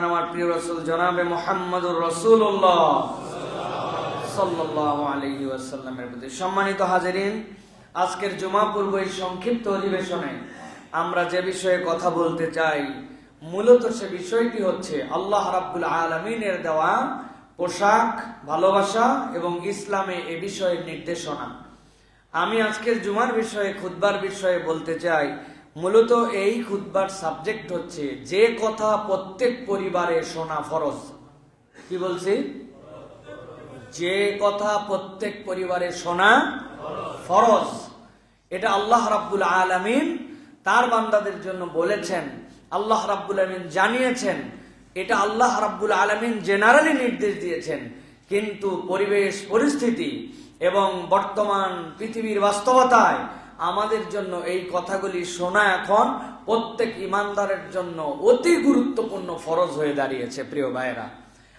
আমার প্রিয় রাসূল জনাবে মুহাম্মদুর রাসূলুল্লাহ সাল্লাল্লাহু আলাইহি ওয়াসাল্লামের প্রতি সম্মানিত হাজিরিন, আজকের জুমা পূর্ব এই সংক্ষিপ্ত অধিবেশনে আমরা যে বিষয়ে কথা বলতে চাই, মূলত সে বিষয়টি হচ্ছে আল্লাহ রাব্বুল আলামিনের দেওয়া পোশাক, ভালোবাসা এবং ইসলামে এ বিষয়ের নির্দেশনা। আমি আজকের জুমার বিষয়ে, খুতবার বিষয়ে বলতে চাই। মূলত এই খুতবার সাবজেক্ট হচ্ছে যে কথা প্রত্যেক পরিবারে শোনা ফরজ। কি বলছি? যে কথা প্রত্যেক পরিবারে শোনা ফরজ। এটা আল্লাহ রাব্বুল আলামিন তার বান্দাদের জন্য বলেছেন, আল্লাহ রাব্বুল আলামিন জানিয়েছেন, এটা আল্লাহ রাব্বুল আলামিন জেনারেলি নির্দেশ দিয়েছেন। কিন্তু পরিবেশ পরিস্থিতি এবং বর্তমান পৃথিবীর বাস্তবতায় আমাদের জন্য এই কথাগুলি শোনা এখন প্রত্যেক ইমানদারের জন্য অতি গুরুত্বপূর্ণ ফরজ হয়ে দাঁড়িয়েছে। প্রিয় ভাইরা,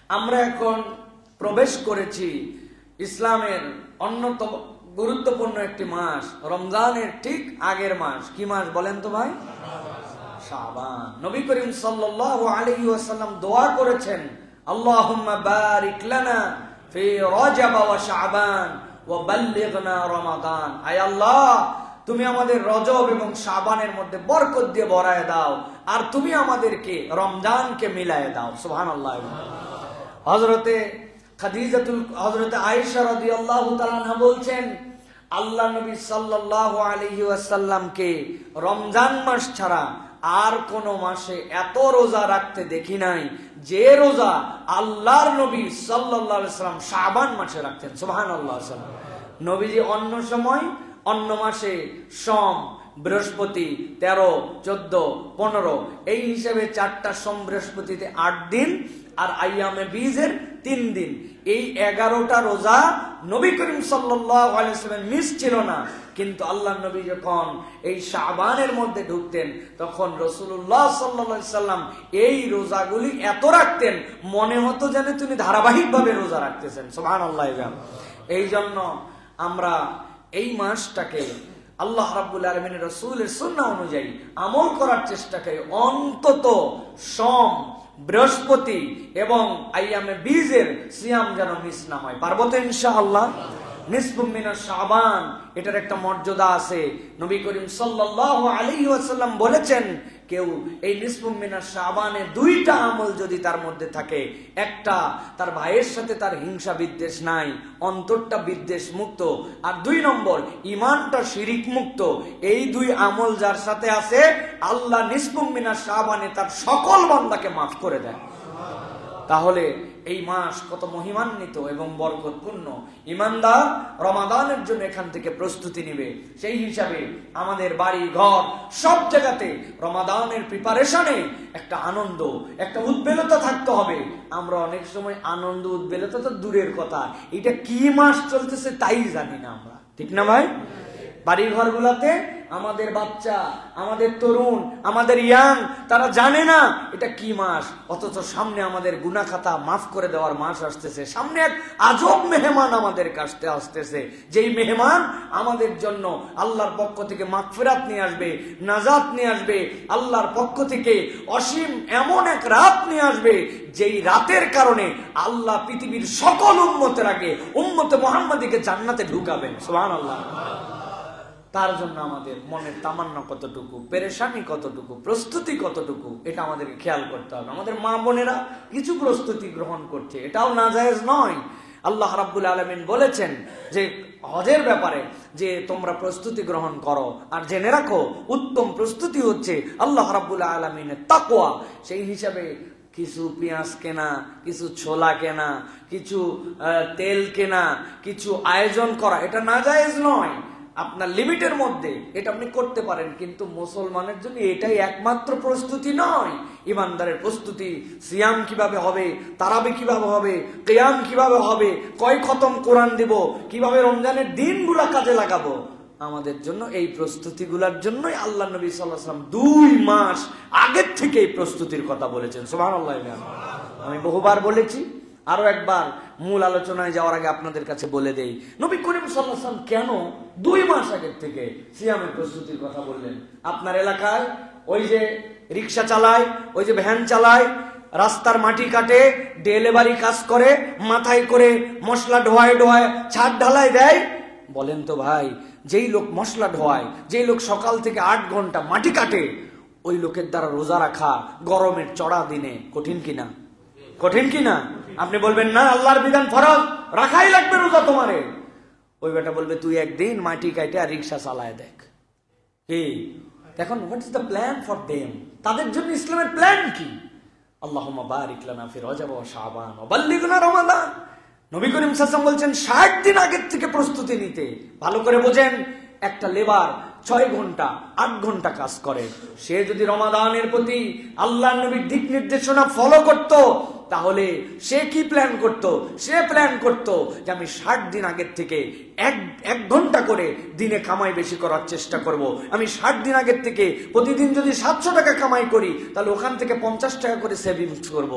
আমরা এখন প্রবেশ করেছি ইসলামের অন্যতম গুরুত্বপূর্ণ একটি মাস, রমজানের ঠিক আগের মাস। কি মাস বলেন তো ভাই? শাবান। নবী করিম সাল্লাল্লাহু আলাইহি ওয়াসাল্লাম দোয়া করেছেন, আল্লাহুম্মা বারিক লানা ফি রজব ওয়া শাবান ওয়া বাল্লিগনা রমাদান। আয় আল্লাহ, তুমি আমাদের রজব এবং শাবানের মধ্যে বরকত দিয়ে ভরায় দাও, আর তুমি আমাদেরকে রমজানকে মিলায় দাও। সুবহানাল্লাহ। হযরতে হযরতে আয়েশা রাদিয়াল্লাহু তাআলা আনহা বলছেন, আল্লাহ নবী সাল্লাল্লাহু আলাইহি ওয়াসাল্লামকে রমজান মাস ছাড়া আর কোন মাসে এত রোজা রাখতে দেখি নাই যে রোজা আল্লাহর নবী সাল্লাল্লাহু আলাইহি ওয়াসাল্লাম শাবান মাসে রাখতেন। সুবহানাল্লাহ। নবীজি অন্য সময়, অন্য মাসে সোম, বৃহস্পতি 13, 14, 15 এই হিসেবে 4টা সোম বৃহস্পতিতে 8 দিন, আর আইয়ামে বীজের 3 দিন, এই 11টা রোজা নবী করিম সাল্লাল্লাহু আলাইহি ওয়াসাল্লাম মিস ছিল না। কিন্তু আল্লাহ নবী যখন এই শাবানের মধ্যে ঢুকতেন, তখন রাসূলুল্লাহ সাল্লাল্লাহু আলাইহি ওয়াসাল্লাম এই রোজাগুলি এত রাখতেন, মনে হতো যেন তিনি ধারাবাহিকভাবে রোজা রাখতেছেন। সুবহানাল্লাহ। এই জন্য আমরা এই মাসটাকে আল্লাহ রাব্বুল আলামিনের রাসূলের সুন্নাহ অনুযায়ী আমল করার চেষ্টা করি। অন্তত সোম, বৃহস্পতি এবং আইয়ামে বীজের সিয়াম যেন মিস না হয়। পারবো তো ইনশাআল্লাহ? নিসফু মিনাশ শাবান, এটার একটা মর্যাদা আছে। নবী করিম সাল্লাল্লাহু আলাইহি ওয়াসাল্লাম বলেছেন, কেউ এই নিসফু মিনাশ শাবানে 2টা আমল যদি তার মধ্যে থাকে, একটা তার ভাইয়ের সাথে তার হিংসা বিদ্বেষ নাই, অন্তরটা বিদ্বেষ মুক্ত, আর 2 নম্বর ঈমানটা শিরিক মুক্ত, এই 2 আমল যার সাথে আছে, আল্লাহ নিসফু মিনাশ শাবানে তার সকল বান্দাকে মাফ করে দেন। তাহলে এই মাস কত মহিমান্বিত এবং বরকতপূর্ণ। ঈমানদার রমাদানের জন্য এখান থেকে প্রস্তুতি নেবে। সেই হিসাবে আমাদের বাড়ি ঘর সব জায়গাতে রমাদানের প্রিপারেশনে একটা আনন্দ, একটা উদ্বেলতা থাকতে হবে। আমরা অনেক সময় আনন্দ উদ্বেলতা তো দূরের কথা, এটা কি মাস চলতেছে তাই জানি না আমরা, ঠিক না ভাই? বাড়ি ঘরগুলাতে আমাদের বাচ্চা, আমাদের তরুণ, আমাদের ইয়াং, তারা জানে না এটা কি মাস, অথচ সামনে আমাদের গুনাহ খাতা মাফ করে দেওয়ার মাস আসতেছে। সামনে এক আজব মেহমান আমাদের কাছে আসতেছে, যেই মেহমান আমাদের জন্য আল্লাহর পক্ষ থেকে মাগফিরাত নিয়ে আসবে, নাজাত নিয়ে আসবে। আল্লাহর পক্ষ থেকে অসীম এমন এক রাত নিয়ে আসবে, যেই রাতের কারণে আল্লাহ পৃথিবীর সকল উম্মতের আগে উম্মতে মুহাম্মাদীকে জান্নাতে ঢুকাবেন। সুবহানাল্লাহ। তার জন্য আমাদের মনের তামান্না কতটুকু, পেরেশানি কতটুকু, প্রস্তুতি কতটুকু, এটা আমাদেরকে খেয়াল করতে হবে। আমাদের মা বোনেরা কিছু প্রস্তুতি গ্রহণ করছে, এটাও নাজায়েজ নয়। আল্লাহ রাব্বুল আলামিন বলেছেন যে হজের ব্যাপারে যে তোমরা প্রস্তুতি গ্রহণ করো, আর জেনে রাখো উত্তম প্রস্তুতি হচ্ছে আল্লাহ রাব্বুল আলামিনের তাকওয়া। সেই হিসাবে কিছু পেঁয়াজ কেনা, কিছু ছোলা কেনা, কিছু তেল কেনা, কিছু আয়োজন করা, এটা নাজায়েজ নয়। আপনার লিমিটের মধ্যে এটা আপনি করতে পারেন, কিন্তু মুসলমানের জন্য এটাই একমাত্র প্রস্তুতি নয়। ইমানদারের প্রস্তুতি, সিয়াম কিভাবে হবে, তারাবি কিভাবে হবে, কিয়াম কিভাবে হবে, কয় খতম কোরআন দিব, কিভাবে রমজানের দিনগুলা কাজে লাগাবো, আমাদের জন্য এই প্রস্তুতিগুলোর জন্যই আল্লাহ নবী সাল্লাল্লাহু আলাইহি ওয়াসাল্লাম 2 মাস আগের থেকে এই প্রস্তুতির কথা বলেছেন। সুবহানাল্লাহ। আমি বহুবার বলেছি, আরো একবার মূল আলোচনায় যাওয়ার আগে আপনাদের কাছে বলে দেই, নবী করিম সাল্লাল্লাহু আলাইহি ওয়াসাল্লাম কেন 2 মাস আগের থেকে সিয়ামের প্রস্তুতির কথা বললেন। আপনার এলাকায় ওই যে রিক্সা চালায়, ওই যে ভ্যান চালায়, রাস্তার মাটি কাটে, ডেলিভারি কাজ করে, মাথায় করে মশলা ঢোয়ায় ঢোয়ায় ছাদ ঢালাই দেয়। বলেন তো ভাই, যেই লোক মশলা ঢোয়ায়, যেই লোক সকাল থেকে 8 ঘন্টা মাটি কাটে, ওই লোকের দ্বারা রোজা রাখা গরমের চড়া দিনে কঠিন কিনা? কঠিন কিনা? আপনি বলবেন না আল্লাহর বিধান ফরজ, রাখাই লাগবে রোজা তোমারে। ওই বেটা বলবে তুই একদিন মাটি কাটে আর রিক্সা চালায় দেখ। কি দেখুন, what is the plan for them? তাদের জন্য ইসলামের প্ল্যান কি? আল্লাহুম্মা বারিক লানা ফি রজব ওয়া শাবান ওয়া বাল্লিগনা রমাদান। নবী করিম সাল্লাল্লাহু আলাইহি ওয়াসাল্লাম বলছেন 60 দিন আগের থেকে প্রস্তুতি নিতে। ভালো করে বোঝেন, একটা লেবার 6 ঘন্টা 8 ঘন্টা কাজ করে, সে যদি রমাদানের প্রতি আল্লাহর নবীর দিক নির্দেশনা ফলো করত, তাহলে সে কি প্ল্যান করত? সে প্ল্যান করত যে আমি 60 দিন আগের থেকে এক ঘন্টা করে দিনে কামাই বেশি করার চেষ্টা করব। আমি 60 দিন আগের থেকে প্রতিদিন যদি 700 টাকা কামাই করি, তাহলে ওখান থেকে 50 টাকা করে সেভিংস করব।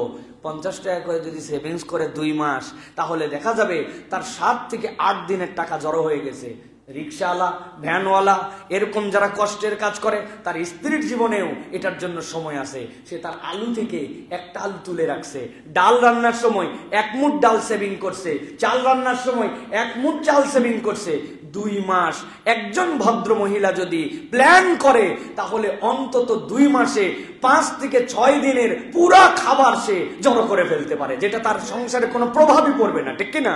50 টাকা করে যদি সেভিংস করে 2 মাস, তাহলে দেখা যাবে তার 7 থেকে 8 দিনের টাকা জড়ো হয়ে গেছে। রিক্সাওয়ালা, ভ্যানওয়ালা, এরকম যারা কষ্টের কাজ করে, তার স্ত্রীর জীবনেও এটার জন্য সময় আছে। সে তার আলু থেকে একটা আলু তুলে রাখছে, ডাল রান্নার সময় 1 মুঠ ডাল সেভিং করছে, চাল রান্নার সময় 1 মুঠ চাল সেভিং করছে। 2 মাস একজন ভদ্র মহিলা যদি প্ল্যান করে, তাহলে অন্তত 2 মাসে 5 থেকে 6 দিনের পুরা খাবার সে জড়ো করে ফেলতে পারে, যেটা তার সংসারে কোনো প্রভাবই পড়বে না। ঠিক কিনা?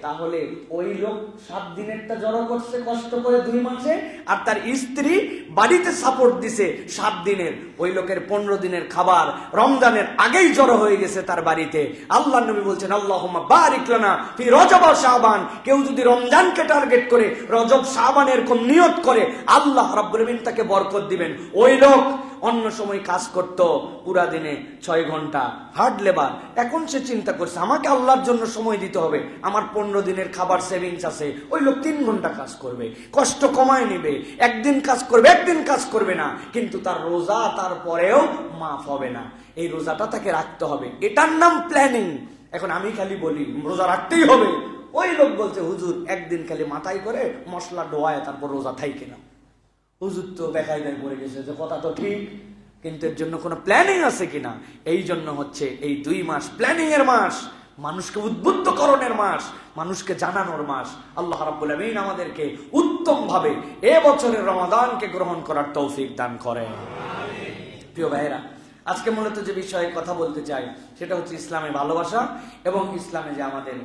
তাহলে ওই লোক 7 দিনেরটা জড়ো করছে কষ্ট করে 2 মাসে, আর তার স্ত্রী বাড়িতে সাপোর্ট দিছে 7 দিনের। ওই লোকের 15 দিনের খাবার রমজানের আগেই জড়ো হয়ে গেছে তার বাড়িতে। আল্লাহর নবী বলছেন আল্লাহুম্মা বারিক লানা ফি রজব ওয়া শাবান। কেউ যদি রমজানকে টার্গেট করে রজব শাবানের কোন নিয়ত করে, আল্লাহ রাব্বুল আমিন তাকে বরকত দিবেন। ওই লোক অন্য সময় কাজ করত পুরা দিনে 6 ঘন্টা, হার্ড লেবার। এখন সে চিন্তা করছে আমাকে আল্লাহর জন্য সময় দিতে হবে, আমার 15 দিনের খাবার সেভিংস আছে। ওই লোক 3 ঘন্টা কাজ করবে, কষ্ট কমায় নিবে, একদিন কাজ করবে, একদিন কাজ করবে না, কিন্তু তার রোজা তারপরেও মাফ হবে না। এই রোজাটা তাকে রাখতে হবে, এটার নাম প্ল্যানিং। এখন আমি খালি বলি রোজা রাখতেই হবে, ওই লোক বলছে হুজুর একদিন খালি মাথায় করে মশলা ডোয়ায় তারপর রোজা থাই কিনা। হুজুর তো বেকায়দায় পড়ে গেছে যে কথা তো ঠিক, কিন্তু এর জন্য কোনো প্ল্যানিং আছে কিনা? এই জন্য হচ্ছে এই 2 মাস প্ল্যানিং এর মাস, মানুষকে উদ্বুদ্ধকরণের মাস, মানুষকে জানানোর মাস। আল্লাহ রাব্বুল আমিন আমাদেরকে উত্তম ভাবে এ বছরের রমাদানকে গ্রহণ করার তৌফিক দান করেন। প্রিয় ভাইয়েরা, আজকে মূলত যে বিষয়ে কথা বলতে চাই সেটা হচ্ছে ইসলামে ভালোবাসা এবং ইসলামে যে আমাদের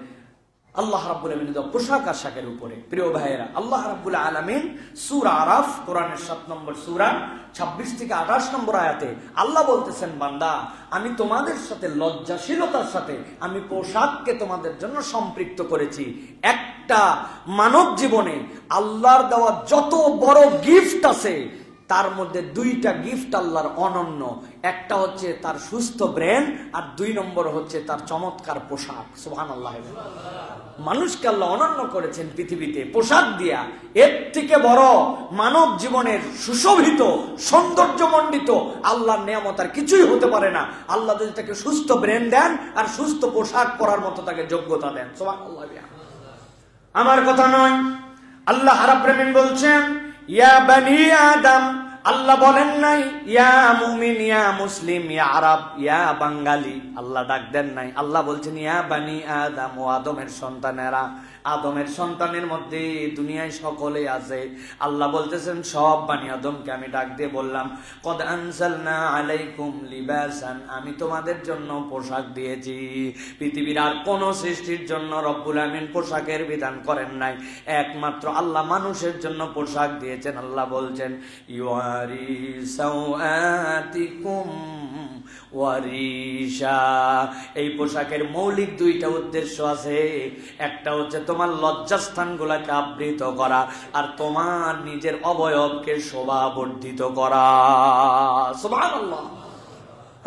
আল্লাহ রাব্বুল আমিন পোশাক আশাকের উপরে। প্রিয় ভাইয়েরা, আল্লাহ রাব্বুল আলামিন সূরা আরাফ, কোরআনের 7 নম্বর সূরা 26 থেকে 28 নম্বর আয়াতে আল্লাহ বলতেছেন, বান্দা আমি তোমাদের সাথে লজ্জাশীলতার সাথে আমি পোশাককে তোমাদের জন্য সম্পৃক্ত করেছি। একটা মানব জীবনে আল্লাহর দেওয়া যত বড় গিফট আছে, তার মধ্যে 2টা গিফট আল্লাহর অনন্য। একটা হচ্ছে তার সুস্থ ব্রেন, আর 2 নম্বর হচ্ছে তার চমৎকার পোশাক। সুবহানাল্লাহ। মানুষকে আল্লাহ অনন্য করেছেন পৃথিবীতে পোশাক দিয়া। এর থেকে বড় মানব জীবনের সুশোভিত সৌন্দর্যমণ্ডিত আল্লাহর নিয়ামত আর কিছুই হতে পারে না। আল্লাহ যদি তাকে সুস্থ ব্রেন দেন আর সুস্থ পোশাক পরার মতো তাকে যোগ্যতা দেন। সুবহানাল্লাহ। আমার কথা নয়, আল্লাহ রাব্বুল আমিন বলছেন ইয়া বানি আদম। আল্লাহ বলেন নাই ইয়া মুমিন, ইয়া মুসলিম, ইয়া আরব, ইয়া বাঙালি। আল্লাহ ডাক দেন নাই। আল্লাহ বলছেন ইয়া বানি আদম, ও আদমের সন্তানেরা। আদমের সন্তানের মধ্যে দুনিয়ায় সকলে আছে। আল্লাহ বলতেছেন সব বানি আদমকে আমি ডাক দিয়ে বললাম কদ আনজালনা আলাইকুম লিবাসান, আমি তোমাদের জন্য পোশাক দিয়েছি। পৃথিবীর আর কোন সৃষ্টির জন্য রব্বুল আমিন পোশাকের বিধান করেন নাই, একমাত্র আল্লাহ মানুষের জন্য পোশাক দিয়েছেন। আল্লাহ বলছেন ইউয়ারি সাওআতিকুম ওয়ারিশা। এই পোশাকের মৌলিক 2টা উদ্দেশ্য আছে। একটা হচ্ছে তোমার লজ্জাস্থানগুলোকে আবৃত করা, আর তোমার নিজের অবয়বকে শোভাবর্ধিত করা। সুবহানাল্লাহ।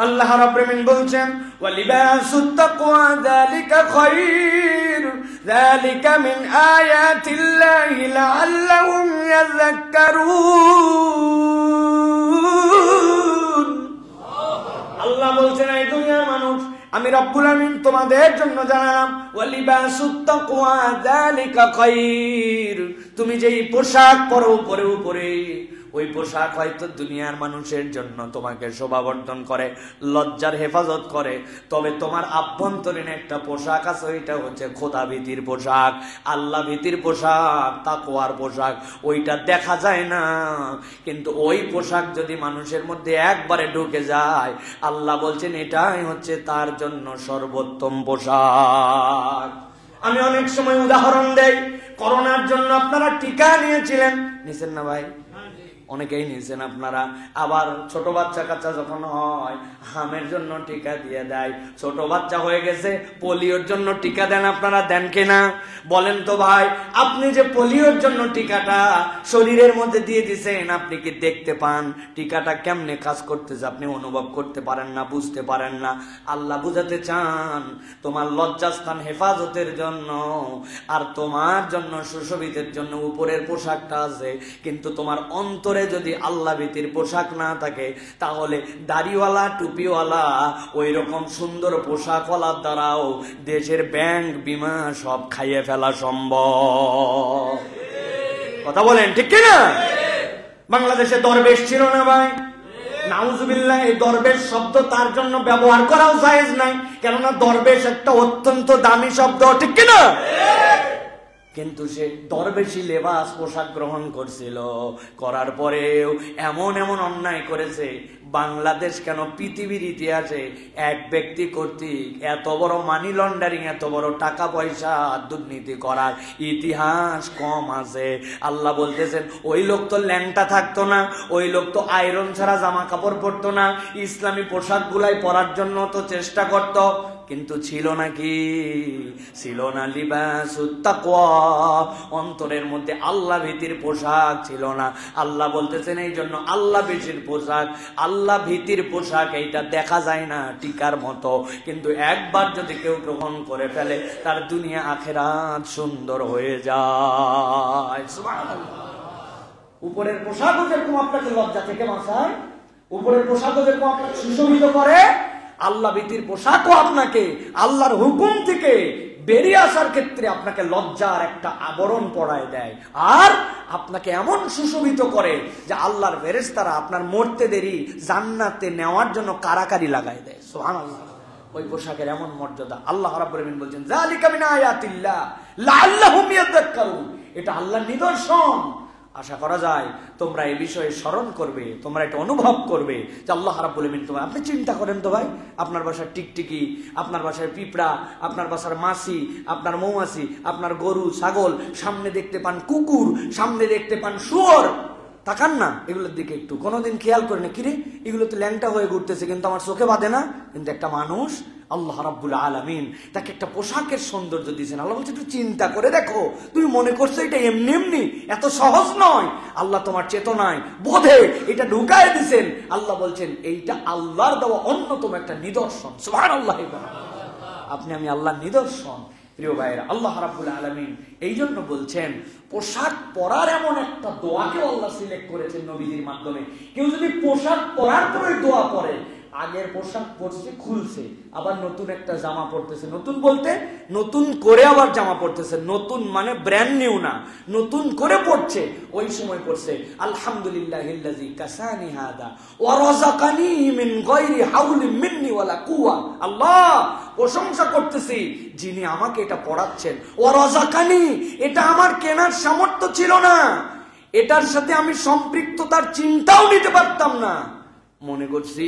আল্লাহ রাব্বুল আমিন বলছেন ওয়া লিবাসুত তাকওয়া যালিকা খায়র, যালিকা মিন আয়াতিল্লাহি লাআল্লাহুম ইয়াযাক্কারুন। আল্লাহ বলছেন এই দুনিয়ার মানুষ, আমি রব্বুল আমিন তোমাদের জন্য জানালাম ওয়া লিবাসুত তাকওয়া যালিকা খায়র। তুমি যেই পোশাক পরো উপরে উপরে, ওই পোশাক হয়তো দুনিয়ার মানুষের জন্য তোমাকে শোভাবর্ধন করে, লজ্জার হেফাজত করে, তবে তোমার আভ্যন্তরীণ একটা পোশাক আছে, ওইটা হচ্ছে খোদা ভীতির পোশাক, আল্লাহ ভীতির পোশাক, তাকওয়ার পোশাক। ওইটা দেখা যায় না, কিন্তু ওই পোশাক যদি মানুষের মধ্যে একবারে ঢুকে যায়, আল্লাহ বলছেন এটাই হচ্ছে তার জন্য সর্বোত্তম পোশাক। আমি অনেক সময় উদাহরণ দেই, করোনার জন্য আপনারা টিকা নিয়েছিলেন, নিছেন না ভাই? অনেকেই নিয়েছেন আপনারা। আবার ছোট বাচ্চা কাচ্চা যখন হয়, হামের জন্য টিকা দিয়ে দেয়। ছোট বাচ্চা হয়ে গেছে, পোলিওর জন্য টিকা দেন আপনারা, দেন কিনা বলেন তো ভাই? আপনি যে পোলিওর জন্য টিকাটা শরীরের মধ্যে দিয়ে দিছেন, আপনি কি দেখতে পান টিকাটা কেমনে কাজ করতেছে? আপনি অনুভব করতে পারেন না, বুঝতে পারেন না। আল্লাহ বুঝাতে চান তোমার লজ্জাস্থান হেফাজতের জন্য আর তোমার জন্য সুশোভিতের জন্য উপরের পোশাকটা আছে, কিন্তু তোমার অন্তরে যদি আল্লাহ ভীতির পোশাক না থাকে, তাহলে দাড়িওয়ালা টুপিওয়ালা ওই রকম সুন্দর পোশাকওয়ালার দ্বারাও দেশের ব্যাংক বিমা সব খাইয়ে ফেলা সম্ভব। কথা বলেন ঠিক কিনা? বাংলাদেশে দরবেশ ছিল না ভাই? নাউজুবিল্লাহ, এই দরবেশ শব্দ তার জন্য ব্যবহার করাও জায়েজ নাই, কেননা দরবেশ একটা অত্যন্ত দামি শব্দ, ঠিক কিনা? কিন্তু সে দরবেশি লেবাস পোশাক গ্রহণ করছিল, করার পরেও এমন এমন অন্যায় করেছে। বাংলাদেশ কেন, পৃথিবীর ইতিহাসে এক ব্যক্তি কর্তৃক এত বড় মানি লন্ডারিং, এত বড় টাকা পয়সা দুর্নীতি করার ইতিহাস কম আছে। আল্লাহ বলতেছেন ওই লোক তো ল্যাংটা থাকতো না, ওই লোক তো আয়রন ছাড়া জামা কাপড় পরতো না, ইসলামী পোশাক গুলাই পরার জন্য তো চেষ্টা করত, কিন্তু ছিল নাকি? ছিল না লিবাসুত তাকওয়া, অন্তরের মধ্যে আল্লাহ ভীতির পোশাক ছিল না। আল্লাহ বলতেছেন এই জন্য আল্লাহ ভীতির পোশাক, আল্লাহ ভীতির পোশাক এইটা দেখা যায় না টিকার মতো, কিন্তু একবার যদি কেউ গ্রহণ করে ফেলে, তার দুনিয়া আখিরাত সুন্দর হয়ে যায়। সুবহানাল্লাহ। উপরের পোশাকও যেরকম আপনাকে লজ্জা থেকে বাঁচায়, উপরের পোশাকও যেরকম আপনাকে সুশোভিত করে, আল্লাহ ভীতির পোশাকও আপনাকে আল্লাহর হুকুম থেকে বেরিয়ে আসার ক্ষেত্রে আপনাকে লজ্জার একটা আবরণ পরায় দেয়, আর আপনাকে এমন সুশোভিত করে যে আল্লাহর ফেরেশতারা আপনার মরতে দেরি জান্নাতে নেওয়ার জন্য কারাকারি লাগায় দেয়। সুবহানাল্লাহ। ওই পোশাকের এমন মর্যাদা। আল্লাহ রাব্বুল আলামিন বলছেন যালিকা মিন আয়াতিল্লাহ লাআল্লাহুম ইয়াযাক্কারুন, এটা আল্লাহর নিদর্শন। আশা করা যায় তোমরা এই বিষয়ে স্মরণ করবে, তোমরা এটা অনুভব করবে যে আল্লাহ রাব্বুল আলামিন তোমার। আপনি চিন্তা করেন তো ভাই, আপনার বাসার টিকটিকি, আপনার বাসার পিঁপড়া, আপনার বাসার মাছি, আপনার মৌমাছি, আপনার গরু ছাগল, সামনে দেখতে পান কুকুর, সামনে দেখতে পান শুয়োর, তাকান না এগুলোর দিকে একটু, কোনোদিন খেয়াল করে না, কিরে এগুলো তো ল্যাংটা হয়ে ঘুরতেছে কিন্তু আমার চোখে বাঁধে না। কিন্তু একটা মানুষ আল্লাহ রাব্বুল আলামিন তাকে একটা পোশাকের সৌন্দর্য দিয়েছেন। আল্লাহ বলছে একটু চিন্তা করে দেখো, তুমি মনে করছো এটা এমনি এমনি, এত সহজ নয়। আল্লাহ তোমার চেতনায় বোধে এটা ঢুকায় দিছেন। আল্লাহ বলছেন এইটা আল্লাহর দেওয়া অন্যতম একটা নিদর্শন। সুবহানাল্লাহ। আপনি আমি আল্লাহর নিদর্শন। প্রিয় ভাইরা, আল্লাহ রাব্বুল আলামিন এই জন্য বলছেন পোশাক পরার এমন একটা দোয়াকেও আল্লাহ সিলেক্ট করেছেন নবীদের মাধ্যমে। কেউ যদি পোশাক পরার পরে দোয়া পড়ে, আগের পোশাক পরছে খুলছে, আবার নতুন একটা জামা পরতেছে, নতুন বলতে নতুন করে আবার জামা পরতেছে, নতুন মানে ব্র্যান্ড নিউ না, নতুন করে পড়ছে, ওই সময় পড়ছে আলহামদুলিল্লাহিল্লাযী কাসানি হাদা ওয়া রাযাকানি মিন গায়রি হাওলিন মিন্নি ওয়ালা কুওয়া। আল্লাহ প্রশংসা করতেছি যিনি আমাকে এটা পড়াচ্ছেন। ওয়া রাযাকানি, এটা আমার কেনার সামর্থ্য ছিল না, এটার সাথে আমি সম্পৃক্ততার চিন্তাও নিতে পারতাম না। মনে করছি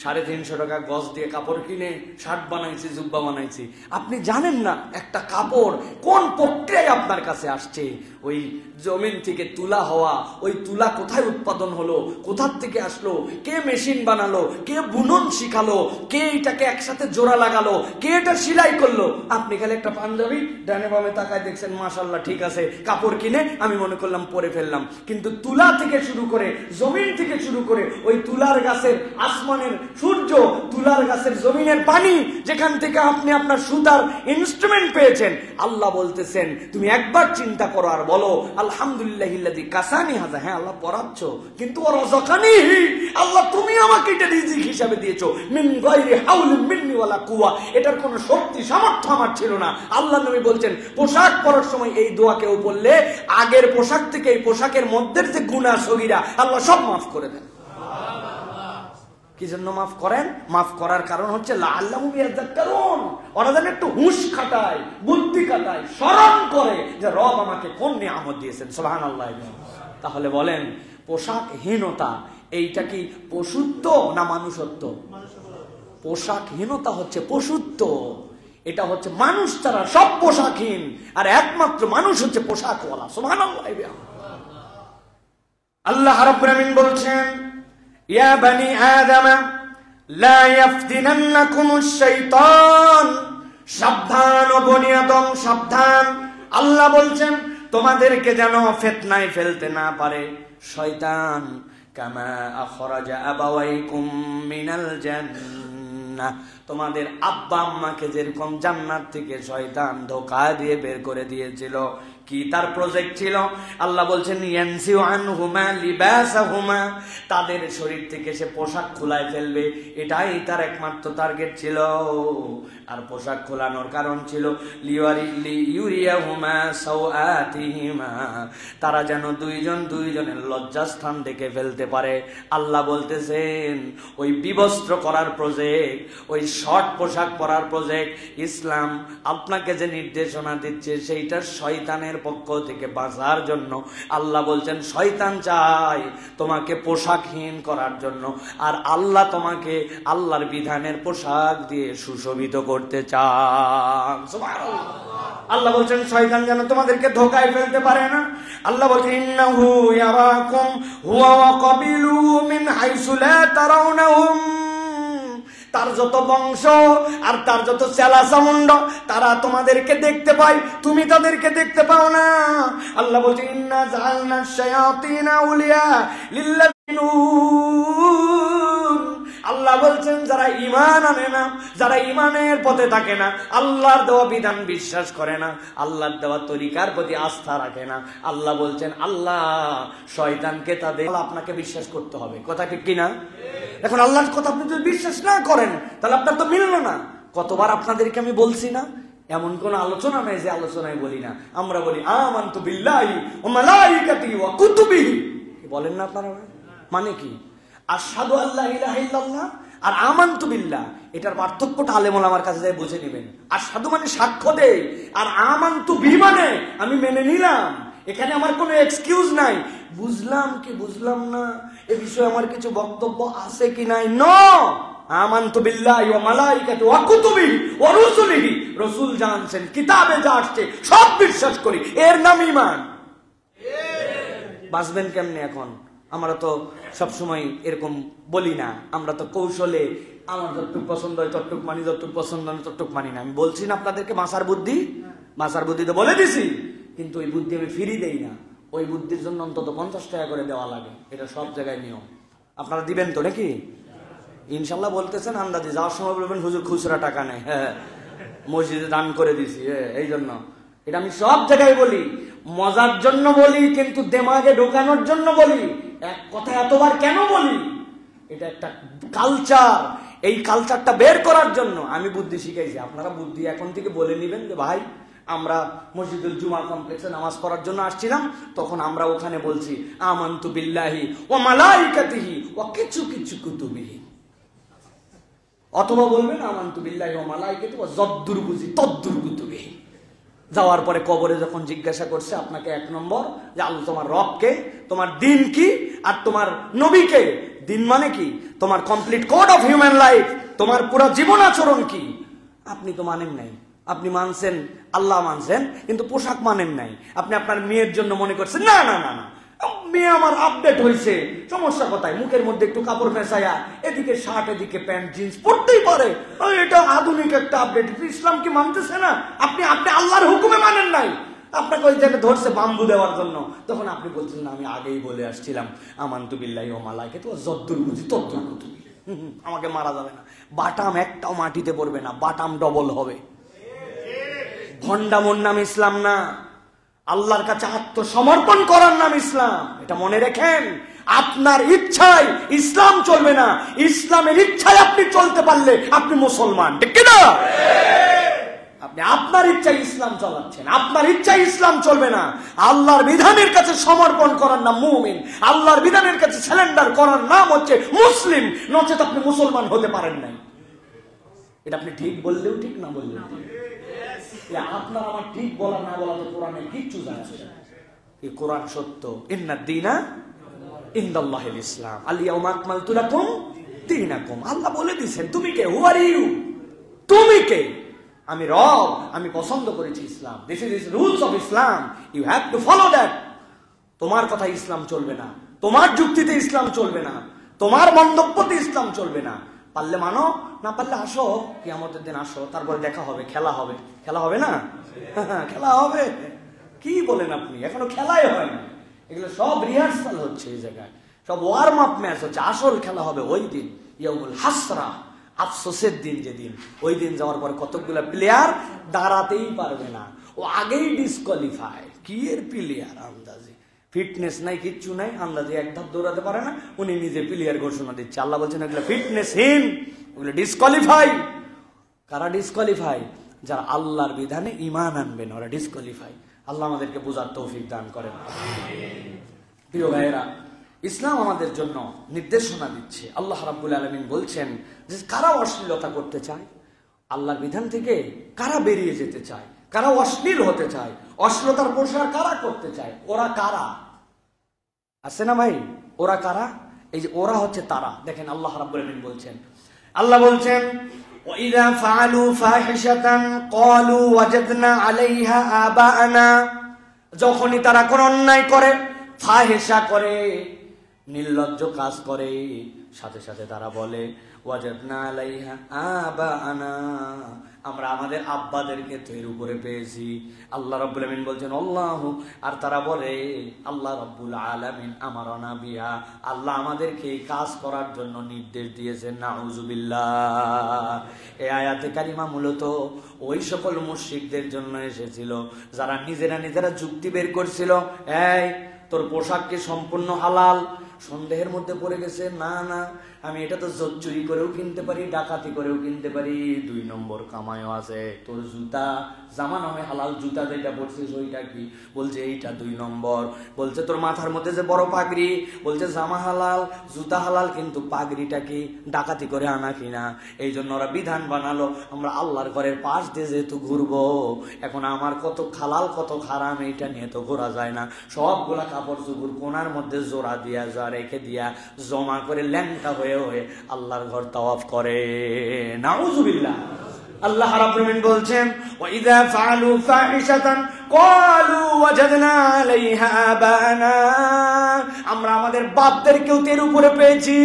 350 টাকা গজ দিয়ে কাপড় কিনে শার্ট বানাইছি, জুব্বা বানাইছি। আপনি জানেন না একটা কাপড় কোন প্রক্রিয়ায় আপনার কাছে আসছে, ওই জমিন থেকে তুলা হওয়া, ওই তুলা কোথায় উৎপাদন হলো, কোথার থেকে আসলো, কে মেশিন বানালো, কে বুনন শিখালো, কে এটাকে একসাথে জোড়া লাগালো, কে এটা সেলাই করলো। আপনি খালি একটা পাঞ্জাবি ডানে বামে তাকায় দেখছেন মাশাআল্লাহ ঠিক আছে, কাপড় কিনে আমি মনে করলাম পরে ফেললাম, কিন্তু তুলা থেকে শুরু করে, জমিন থেকে শুরু করে, ওই তুলার গাছ গাছের আসমানের সূর্য, তুলার গাছের জমিনের পানি, যেখান থেকে আপনি আপনার সুতার ইনস্ট্রুমেন্ট পেয়েছেন, আল্লাহ বলতেছেন তুমি একবার চিন্তা করো আর বলো আলহামদুলিল্লাহিল্লাযী কাসানি হাযা। হ্যাঁ আল্লাহ পড়াচ্ছ, কিন্তু ওয়া রাযাকানিহি, আল্লাহ তুমি আমাকে এটা রিজিক হিসাবে দিয়েছো, মিন গায়রি হাওলিন মিন্নি ওয়ালা কুওয়া, এটার কোনো শক্তি সামর্থ্য আমার ছিল না। আল্লাহ নবী বলছেন পোশাক পরার সময় এই দোয়া কেউ পড়লে আগের পোশাক থেকে এই পোশাকের মধ্যে যে গুনাহ সগীরা আল্লাহ সব মাফ করে দেন। কি জন্য মাফ করেন? মাফ করার কারণ হচ্ছে লাআল্লাহুম ইয়াযাক্কারুন, ওরা যেন একটু হুঁশ খাটায়, বুদ্ধি খাটায়, স্মরণ করে যে রব আমাকে কোন নিয়ামত দিয়েছেন। সুবহানাল্লাহ। তাহলে বলেন পোশাকহীনতা এইটা কি পশুত্ব না মানুষত্ব? পোশাকহীনতা হচ্ছে পশুত্ব, এটা হচ্ছে মানুষ ছাড়া সব পোশাকহীন, আর একমাত্র মানুষ হচ্ছে পোশাকওয়ালা। সুবহানাল্লাহ। আল্লাহ রাব্বুল আমিন বলছেন ইয়া বনি আদম লা ইফতিনান্নাকুমুশ শাইতান, সাবধান ও বনি আদম সাবধান। আল্লাহ বলছেন তোমাদেরকে যেন ফিতনায় ফেলতে না পারে শয়তান। কামা আখরাজা আবাওয়াইকুম মিনাল জান্নাহ, তোমাদের আব্বা আম্মাকে যেরকম জান্নাত থেকে শয়তান ধোঁকা দিয়ে বের করে দিয়েছিল। কি তার প্রজেক্ট ছিল? আল্লাহ বলছেন ইয়ানসিউ আনহুমা লিবাসাহুমা, তাদের শরীর থেকে সে পোশাক খোলায় ফেলবে, এটাই তার একমাত্র টার্গেট ছিল। আর পোশাক খোলানোর কারণ ছিল লিইউরিয়াহুমা সাওআতিহিমা, তারা যেন দুইজনের লজ্জাস্থান দেখে ফেলতে পারে। আল্লাহ বলতেছেন ওই বিবস্ত্র করার প্রজেক্ট, ওই শর্ট পোশাক পরার প্রজেক্ট, ইসলাম আপনাকে যে নির্দেশনা দিচ্ছে সেইটা শয়তানের পক্ষ থেকে বাঁচার জন্য। আল্লাহ বলছেন শয়তান চায় তোমাকে পোশাকহীন করার জন্য, আর আল্লাহ তোমাকে আল্লাহর বিধানের পোশাক দিয়ে সুশোভিত করতে চান। সুবহানাল্লাহ। আল্লাহ বলছেন শয়তান যেন তোমাদেরকে ধোঁকায় ফেলতে পারে না। আল্লাহ বলছেন ইন্নাহু ইয়ারাকুম হুয়া ওয়া কাবিলুহু মিন হাইসু লা তারাউনাহুম, তার যত বংশ আর তার যত চেলা চামুন্ড তারা তোমাদেরকে দেখতে পায়, তুমি তাদেরকে দেখতে পাও না। আল্লাহ বলছে ইন্না জাআলনা শায়াতিনা আউলিয়া লিল্লাযিনা, আল্লাহ বলছেন যারা ঈমান আনে না, যারা ঈমানের পথে থাকে না, আল্লাহর দেওয়া বিধান বিশ্বাস করে না, আল্লাহর দেওয়া তরিকার প্রতি আস্থা রাখে না, আল্লাহ বলছেন আল্লাহ শয়তানকে তাদের আপনাকে বিশ্বাস করতে হবে। কথা ঠিক কিনা? এখন আল্লাহর কথা আপনি যদি বিশ্বাস না করেন তাহলে আপনার তো মিলল না। কতবার আপনাদেরকে আমি বলছি না, এমন কোন আলোচনা নাই যে আলোচনায় বলি না। আমরা বলি আমানতু বিল্লাহি ওয়া মালাইকাতিহি ওয়া কুতুবিহি, বলেন না আপনারা? মানে কি? আশহাদু আল্লা ইলাহা ইল্লাল্লাহ আর আমানতু বিল্লাহ, এটার পার্থক্যটা আলেম ওলামার কাছে যাই বুঝে নেবেন। আশহাদু মানে সাক্ষ্য দেই, আর আমানতু বি মানে আমি মেনে নিলাম। এখানে আমার কোনো এক্সকিউজ নাই, বুঝলাম কি বুঝলাম না এ বিষয়ে আমার কিছু বক্তব্য আছে কি নাই। নো, আমানতু বিল্লাহি ওয়া মালাইকাতিহি ওয়া কুতুবিহি ওয়া রুসুলিহি, রাসূল জানছেন কিতাবে যা আসছে সব বিশ্বাস করি, এর নাম ঈমান। বাঁচবেন কেমনে? এখন আমরা তো সবসময় এরকম বলি না, আমরা তো কৌশলে আমার যতটুক পছন্দ হয় ততটুক মানি, যতটুক পছন্দ হয় ততটুক মানি না। আমি বলছি না আপনাদেরকে বাঁচার বুদ্ধি, বাঁচার বুদ্ধি তো বলে দিছি, কিন্তু ওই বুদ্ধি আমি ফিরি দেই না। ওই বুদ্ধির জন্য অন্তত 50 টাকা করে দেওয়া লাগে, এটা সব জায়গায় নিয়ম। আপনারা দিবেন তো নাকি? ইনশাল্লাহ বলতেছেন, আন্দাজে যাওয়ার সময় বলবেন হুজুর খুচরা টাকা নেই, হ্যাঁ মসজিদে দান করে দিছি, এই জন্য। এটা আমি সব জায়গায় বলি, মজার জন্য বলি, কিন্তু দেমাগে ঢোকানোর জন্য বলি। এক কথা এতবার কেন বলি? এটা একটা কালচার, এই কালচারটা বের করার জন্য আমি বুদ্ধি শিখাইছি। আপনারা বুদ্ধি এখন থেকে বলে নিবেন যে ভাই আমরা মসজিদুল জুমা কমপ্লেক্সে নামাজ পড়ার জন্য আসছিলাম, তখন আমরা ওখানে বলছি আমানতু বিল্লাহি ওয়া মালাইকাতিহি ওয়া কিছু কুতুবিহি, অথবা বলবেন আমানতু বিল্লাহি ওয়া মালাইকাতিহি ওয়া যদ্দুর বুঝি তদ্দুর কুতুবিহি। যাওয়ার পরে কবরে যখন জিজ্ঞাসা করছে আপনাকে 1 নম্বর যে আল্লাহ তোমার রবকে, তোমার দিন কি, আর তোমার নবীকে। দিন মানে কি? তোমার complete code of human life, তোমার পুরো জীবন আচরণ কি। আপনি তো মানেন নাই, আপনি মানছেন আল্লাহ মানছেন, কিন্তু পোশাক মানেন নাই। আপনি আপনার মেয়ের জন্য মনে করছেন না না না না মেয়ে আমার আপডেট হয়েছে, সমস্যা কোথায়? মুখের মধ্যে একটু কাপড় মেশায়া এদিকে শার্ট এদিকে প্যান্ট জিন্স পড়তেই পারে, এটা আধুনিক একটা আপডেট। ইসলাম কি মানতেছে না? আপনি আল্লাহর হুকুমে মানেন নাই। আপনাকে ওই জায়গায় ধরছে বাম্বু দেওয়ার জন্য, তখন আপনি বলছিলেন আমি আগেই বলে আসছিলাম আমানতু বিল্লাহি ওয়া মালাইকাতিহি ওয়া যদ্দুল বুঝি তদ্দুল কুতুবি, আমাকে মারা যাবে না। বাটাম একটাও মাটিতে পড়বে না, বাটাম ডবল হবে। ভণ্ডামোর নাম ইসলাম না, আল্লাহর কাছে আত্মসমর্পণ করার নাম ইসলাম। এটা মনে রেখেন। আপনার ইচ্ছায় ইসলাম চলবে না, ইসলামের ইচ্ছায় আপনি চলতে পারলে আপনি মুসলমান, ঠিক কিনা? আপনি আপনার ইচ্ছায় ইসলাম চালাচ্ছেন, আপনার ইচ্ছায় ইসলাম চলবে না। আল্লাহর বিধানের কাছে সমর্পণ করার নাম মুমিন, আল্লাহর বিধানের কাছে সারেন্ডার করার নাম হচ্ছে মুসলিম, নচেত আপনি মুসলমান হতে পারেন নাই। এটা আপনি ঠিক বললেও ঠিক, না বললেও ঠিক। আপনার আমার ঠিক বলা না বলা তো কোরআনে কিচ্ছু যায় আসে না। এই কোরআন সত্য। ইন্নাদ দীনা ইনদাল্লাহিল ইসলাম, আল ইয়াউমা আকমালতু লাকুম দীনাকুম। আল্লাহ বলে দিয়েছেন তুমি কে, হু আর ইউ, তুমি কে? আমি রব, আমি পছন্দ করেছি ইসলাম। This is rules of Islam, you have to follow that. তোমার কথা ইসলাম চলবে না, তোমার যুক্তিতে ইসলাম চলবে না, তোমার মন্তব্যতে ইসলাম চলবে না। পারলে মানো, না পারলে আসো, কিয়ামতের দিন আসো, তারপরে দেখা হবে, খেলা হবে। খেলা হবে না? খেলা হবে। কি বলেন আপনি? এখনো খেলাই হয় না, এগুলো সব রিহার্সাল হচ্ছে, এই জায়গায় সব ওয়ার্ম আপ ম্যাচ হচ্ছে। আসল খেলা হবে ওই দিন, ইয়াউমুল হাসরা, আফসোসের দিন, যেদিন ওই দিন যাওয়ার পরে কতগুলো প্লেয়ার দাঁড়াতেই পারবে না, ও আগেই ডিসকোয়ালিফাই। কি এর প্লেয়ার, আন্দাজে ফিটনেস নাই, কিচ্ছু নাই, আন্দাজে এক ধাপ দৌড়াতে পারে না, উনি নিজে প্লেয়ার ঘোষণা দিচ্ছে। আল্লাহ বলছেন এগুলো ফিটনেসহীন, ওগুলো ডিসকোয়ালিফাই। কারা ডিসকোয়ালিফাই? যারা আল্লাহর বিধানে ঈমান আনবেন, ওরা ডিসকোয়ালিফাই। আল্লাহ আমাদেরকে বুঝার তৌফিক দান করেন। প্রিয় ভাইয়েরা, ইসলাম আমাদের জন্য নির্দেশনা দিচ্ছে। আল্লাহ রাব্বুল আলামিন বলছেন যে কারা অশ্লীলতা করতে চায়, আল্লাহর বিধান থেকে কারা বেরিয়ে যেতে চায়, কারা অশ্লীল হতে চায়, অশ্লীলতার প্রসার কারা করতে চায়, ওরা কারা? আছে না ভাই? ওরা কারা? এই যে ওরা হচ্ছে তারা। দেখেন আল্লাহ রাব্বুল আলামিন বলছেন, আল্লাহ বলছেন وَإِذَا فَعَلُوا فَاحِشَةً قَالُوا وَجَدْنَا عَلَيْهَا آبَاءَنَا। যখনই তারা কোন অন্যায় করে, ফাহিশা করে, নির্লজ্জ কাজ করে, সাথে সাথে তারা বলে ওয়াজাদনা আলাইহা আবাআনা, আমরা আমাদের আব্বাদেরকে তো এর উপরে পেয়েছি। আল্লাহ রাব্বুল আলামিন বলছেন আল্লাহু, আর তারা বলে আল্লাহ রাব্বুল আলামিন আমারনা বিহা, আল্লাহ আমাদেরকে এই কাজ করার জন্য নির্দেশ দিয়েছেন। নাউযুবিল্লাহ। এই আয়াতে কারিমা মূলত ওই সকল মুশরিকদের জন্য এসেছিল যারা নিজেরা যুক্তি বের করছিল, এই তোর পোশাক কি সম্পূর্ণ হালাল? সন্দেহের মধ্যে পড়ে গেছে, না না, আমি এটা তো চুরি করেও কিনতে পারি, ডাকাতি করেও কিনতে পারি, 2 নম্বর কামাইও আছে। তোর জুতা জামা নামে হালাল জুতা যেটা পড়ছিস ওইটা কি? বলছে এইটা 2 নম্বর। বলছে তোর মাথার মধ্যে যে বড় পাগড়ি, বলছে জামা হালাল জুতা হালাল, কিন্তু পাগড়িটা কি ডাকাতি করে আনা কিনা? এই জন্য ওরা বিধান বানালো, আমরা আল্লাহর ঘরের পাশ দিয়ে যেহেতু ঘুরবো, এখন আমার কত হালাল কত হারাম এইটা নিয়ে তো ঘোরা যায় না, সবগুলা কাপড় চুপুর কোনার মধ্যে জোড়া দিয়া রেখে দিয়া জমা করে ল্যাংটা হয়ে আল্লাহর ঘর তাওয়াফ করে। নাউযুবিল্লাহ। আল্লাহ রাব্বুল আলামিন বলছেন ওয়াইযা ফাআলু ফাহিশাতান ক্বালু ওয়াজাদনা আলাইহা আবানা, আমরা আমাদের বাপদেরকেও এর উপরে পেয়েছি।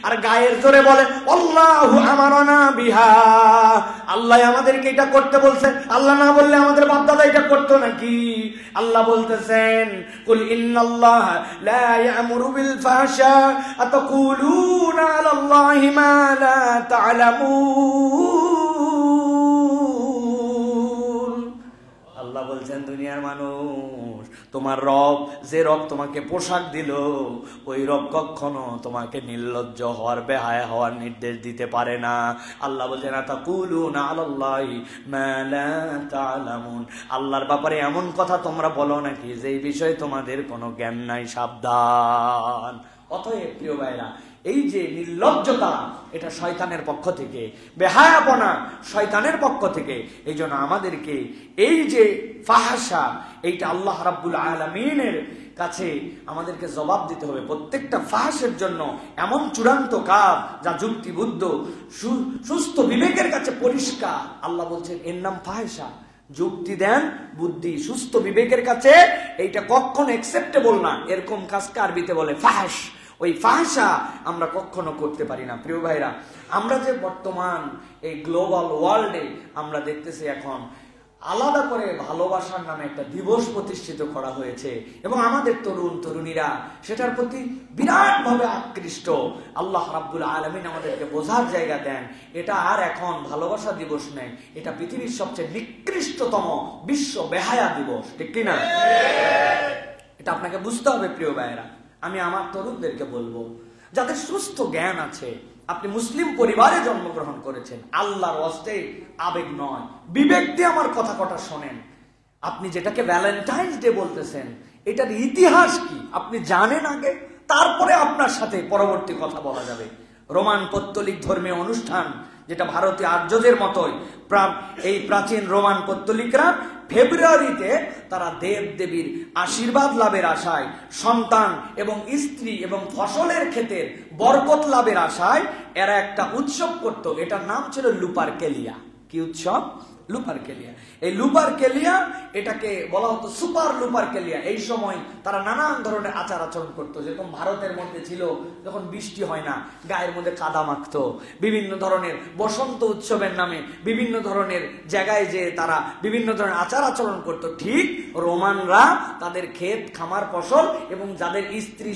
আর গায়ের জোরে বলে আল্লাহু আমারনা বিহা, আল্লাহ আমাদেরকে এটা করতে বলছে, আল্লাহ না বললে আমাদের বাপ দাদা এটা করতো নাকি? আল্লাহ বলতেছেন কুল ইন্নাল্লাহ লা ইয়ামুরু বিল ফাহশা আতাকুলুনা আলাল্লাহি মা লা তা'লামুন। আল্লাহ বলছেন দুনিয়ার মানুষ, তোমার রব যে রব তোমাকে পোশাক দিল, ওই রব কখনো তোমাকে নির্লজ্জ হওয়ার বেহায়া হওয়ার নির্দেশ দিতে পারে না। আল্লাহ বলছেন আতাকুলুনা আলাল্লাহি মা লা তা'লামুন, আল্লাহর ব্যাপারে এমন কথা তোমরা বলো নাকি যে বিষয়ে তোমাদের কোনো জ্ঞান নাই, সাবধান। অতএব প্রিয় ভাইরা, এই যে নির্লজ্জতা এটা শয়তানের পক্ষ থেকে, বেহায়াপনা শয়তানের পক্ষ থেকে। এই জন্য আমাদেরকে এই যে ফাহাশা, এইটা আল্লাহ রাব্বুল আলামিনের কাছে আমাদেরকে জবাব দিতে হবে। প্রত্যেকটা ফাহাশের জন্য এমন চূড়ান্ত কাজ যা যুক্তিবুদ্ধ সুস্থ বিবেকের কাছে পরিষ্কার। আল্লাহ বলছেন এর নাম ফাহাশা। যুক্তি দেন, বুদ্ধি, সুস্থ বিবেকের কাছে এইটা কখনো অ্যাকসেপ্টেবল না। এরকম কাজকে আরবিতে বলে ফাহাশ। ওই ফাহশা আমরা কখনো করতে পারি না। প্রিয় ভাইরা, আমরা যে বর্তমান এই গ্লোবাল ওয়ার্ল্ডে আমরা দেখতেছি এখন আলাদা করে ভালোবাসার নামে একটা দিবস প্রতিষ্ঠিত করা হয়েছে এবং আমাদের তরুণ তরুণীরা সেটার প্রতি বিরাটভাবে আকৃষ্ট। আল্লাহ রাব্বুল আলামিন আমাদেরকে বোঝার জায়গা দেন, এটা আর এখন ভালোবাসা দিবস নেই, এটা পৃথিবীর সবচেয়ে নিকৃষ্টতম বিশ্ব বেহায়া দিবস, ঠিক কিনা? এটা আপনাকে বুঝতে হবে প্রিয় ভাইয়েরা। আমি আমার তরুণদেরকে বলবো, যাদের সুস্থ জ্ঞান আছে, আপনি মুসলিম পরিবারে জন্মগ্রহণ করেছেন, আল্লাহর ওয়াস্তে আবেগ নয়, বিবেক দিয়ে আমার কথা কটা শোনেন। আপনি যেটাকে ভ্যালেন্টাইন্স ডে বলতেছেন, এটার ইতিহাস কি আপনি জানেন আগে, তারপরে আপনার সাথে পরবর্তী কথা বলা যাবে। রোমান পৌত্তলিক ধর্মীয় অনুষ্ঠান, যেটা ভারতীয় আর্যদের মতোই, এই প্রাচীন রোমান পৌত্তলিকরা ফেব্রুয়ারিতে তারা দেব দেবীর আশীর্বাদ লাভের আশায়, সন্তান এবং স্ত্রী এবং ফসলের ক্ষেতের বরকত লাভের আশায় এরা একটা উৎসব করত। এটার নাম ছিল লুপারকেলিয়া। কি উৎসব? লুপারকেলিয়া। এই লুপারকেলিয়া, এটাকে বলা হতো সুপার লুপারকেলিয়া। এই সময় তারা নানান ধরনের আচার আচরণ করতো। যেরকম ভারতের মধ্যে ছিল, যখন বৃষ্টি হয় না গায়ের মধ্যে কাদা মাখতো, বিভিন্ন ধরনের বসন্ত উৎসবের নামে বিভিন্ন ধরনের জায়গায় যে তারা বিভিন্ন ধরনের আচার আচরণ করত, ঠিক রোমানরা তাদের ক্ষেত খামার ফসল এবং যাদের স্ত্রী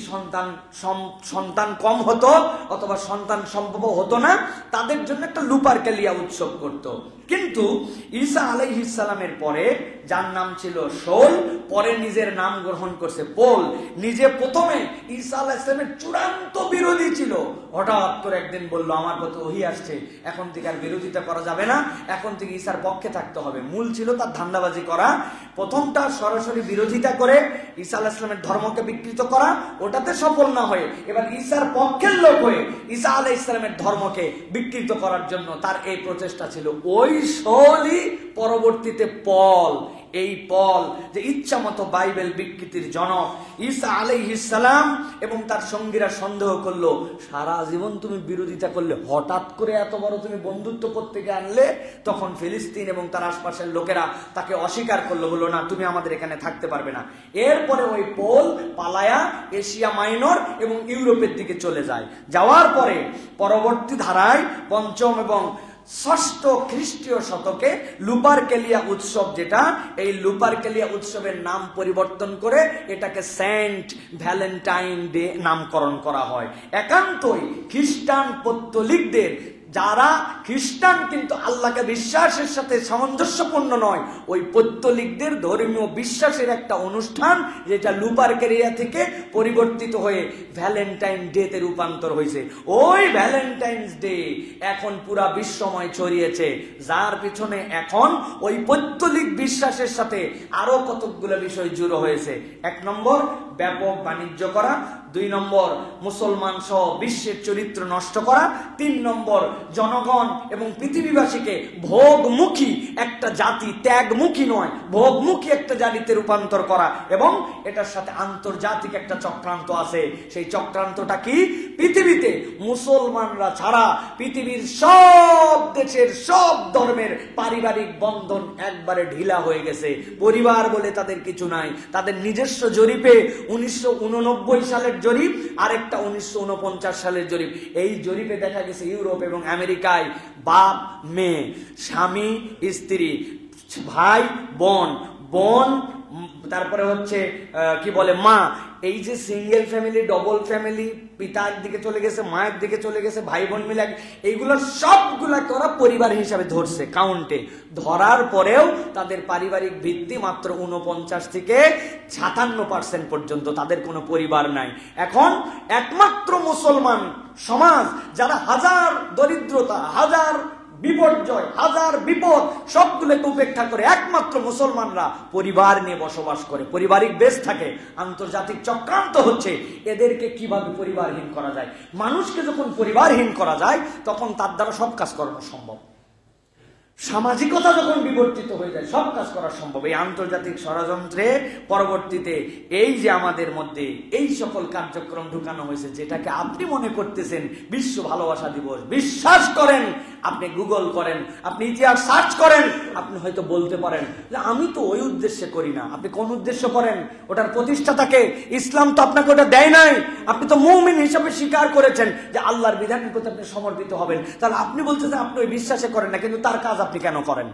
সন্তান কম হতো অথবা সন্তান সম্ভব হতো না, তাদের জন্য একটা লুপারকেলিয়া উৎসব করত। কিন্তু ঈসা আলাইহিস সালামের পরে, যার নাম ছিল শোল, পরে নিজের নাম গ্রহণ করছে পোল, নিজে প্রথমে ঈসা আলাইহিস সালামের চূড়ান্ত বিরোধী ছিল। হঠাৎ করে একদিন বলল, আমার প্রতি ওহী আসছে, এখন থেকে আর বিরোধিতা করা যাবে না, এখন থেকে ঈসার পক্ষে থাকতে হবে। মূল ছিল তার ধান্দাবাজি করা। প্রথমটা সরাসরি বিরোধিতা করে ঈসা আলাইহিস সালামের ধর্মকে বিকৃত করা, ওটাতে সফল না হয়ে এবার ঈসার পক্ষের লোক হয়ে ঈসা আলাইহিস সালামের ধর্মকে বিকৃত করার জন্য তার এই প্রচেষ্টা ছিল। ওই শোলই পরবর্তীতে পল। এই পল যে ইচ্ছা মতো বাইবেল বিকৃতির জনক, ঈসা আলাইহিস সালাম এবং তার সঙ্গীরা সন্দেহ করলো, সারা জীবন তুমি বিরোধিতা করলে, হঠাৎ করে এত বড় তুমি বন্ধুত্ব করতে গিয়ে আনলে। তখন ফিলিস্তিন এবং তার আশপাশের লোকেরা তাকে অস্বীকার করলো, বললো না, তুমি আমাদের এখানে থাকতে পারবে না। এরপরে ওই পোল পালায়া এশিয়া মাইনর এবং ইউরোপের দিকে চলে যায়। যাওয়ার পরে পরবর্তী ধারায় পঞ্চম এবং ষষ্ঠ খ্রিস্টীয় শতকে লুপারকেলিয়া উৎসব, যেটা এই লুপারকেলিয়া উৎসবের নাম পরিবর্তন করে এটাকে সেন্ট ভ্যালেন্টাইন ডে নামকরণ করা হয়। একান্তই খ্রিস্টান পৌত্তলিকদের, যারা খ্রিস্টান কিন্তু আল্লাহকে বিশ্বাসের সাথে সামঞ্জস্যপূর্ণ নয়, ওই পৌত্তলিকদের ধর্মীয় বিশ্বাসের একটা অনুষ্ঠান, যেটা লুপারকেলিয়া থেকে পরিবর্তিত হয়ে ভ্যালেন্টাইন ডে তে রূপান্তর হয়েছে। ওই ভ্যালেন্টাইন্স ডে এখন পুরা বিশ্বময় ছড়িয়েছে, যার পিছনে এখন ওই পৌত্তলিক বিশ্বাসের সাথে আরো কতগুলো বিষয় জুড়ে হয়েছে। ১ নম্বর, ব্যাপক বাণিজ্য করা। ২ নম্বর, মুসলমান সহ বিশ্বের চরিত্র নষ্ট করা। ৩ নম্বর, জনগণ এবং পৃথিবীবাসীকে ভোগমুখী একটা জাতি, ত্যাগমুখী নয় ভোগমুখী একটা জাতিতে রূপান্তর করা। এবং এটার সাথে আন্তর্জাতিক একটা চক্রান্ত আছে। সেই চক্রান্তটা কি? পৃথিবীতে মুসলমানরা ছাড়া পৃথিবীর সব দেশের সব ধর্মের পারিবারিক বন্ধন একবারে ঢিলা হয়ে গেছে। পরিবার বলে তাদের কিছু নাই। তাদের নিজস্ব জরিপে 1989 সালের জরিপ, আরেকটা 1949 সালের জরিপ, এই জরিপে দেখা গেছে ইউরোপ এবং আমেরিকায় বাপ মেয়ে, স্বামী স্ত্রী, ভাই বোন, বোন তারপরে হচ্ছে কি বলে মা, এই যে সিঙ্গেল ফ্যামিলি, ডবল ফ্যামিলি, পিতা একদিকে চলে গেছে, মা একদিকে চলে গেছে, ভাই বোন মিলে, এইগুলো সবগুলাকে ওরা পরিবার হিসাবে ধরছে কাউন্টে। ধরার পরেও তাদের পারিবারিক ভিত্তি মাত্র 49 থেকে 57% পর্যন্ত, তাদের কোনো পরিবার নাই। এখন একমাত্র মুসলমান সমাজ, যারা হাজার দরিদ্রতা, হাজার বিপর্যয়, হাজার বিপদ সবগুলোকে উপেক্ষা করে একমাত্র মুসলমানরা পরিবার নিয়ে বসবাস করে, পারিবারিক বেশ থাকে। আন্তর্জাতিক চক্রান্ত হচ্ছে এদেরকে কিভাবে পরিবারহীন করা যায়। মানুষকে যখন পরিবারহীন করা যায়, তখন তার দ্বারা সব কাজ করানো সম্ভব। সামাজিকতা যখন বিবর্তিত হয়ে যায়, সব কাজ করা সম্ভব। এই আন্তর্জাতিক ষড়যন্ত্রে পরবর্তীতে এই যে আমাদের মধ্যে এই সকল কার্যক্রম ঢুকানো হয়েছে, যেটাকে আপনি মনে করতেছেন বিশ্ব ভালোবাসা দিবস, বিশ্বাস করেন, আপনি গুগল করেন, আপনি ইতিহাস সার্চ করেন, আপনি হয়তো বলতে পারেন যে আমি তো ওই উদ্দেশ্যে করি না। আপনি কোন উদ্দেশ্য করেন? ওটার প্রতিষ্ঠাতাকে, ইসলাম তো আপনাকে ওটা দেয় নাই। আপনি তো মুমিন হিসাবে স্বীকার করেছেন যে আল্লাহর বিধানের প্রতি আপনি সমর্পিত হবেন। তাহলে আপনি বলছেন যে আপনি ওই বিশ্বাসে করেন না, কিন্তু তার কাজ আপনি কেন করেন?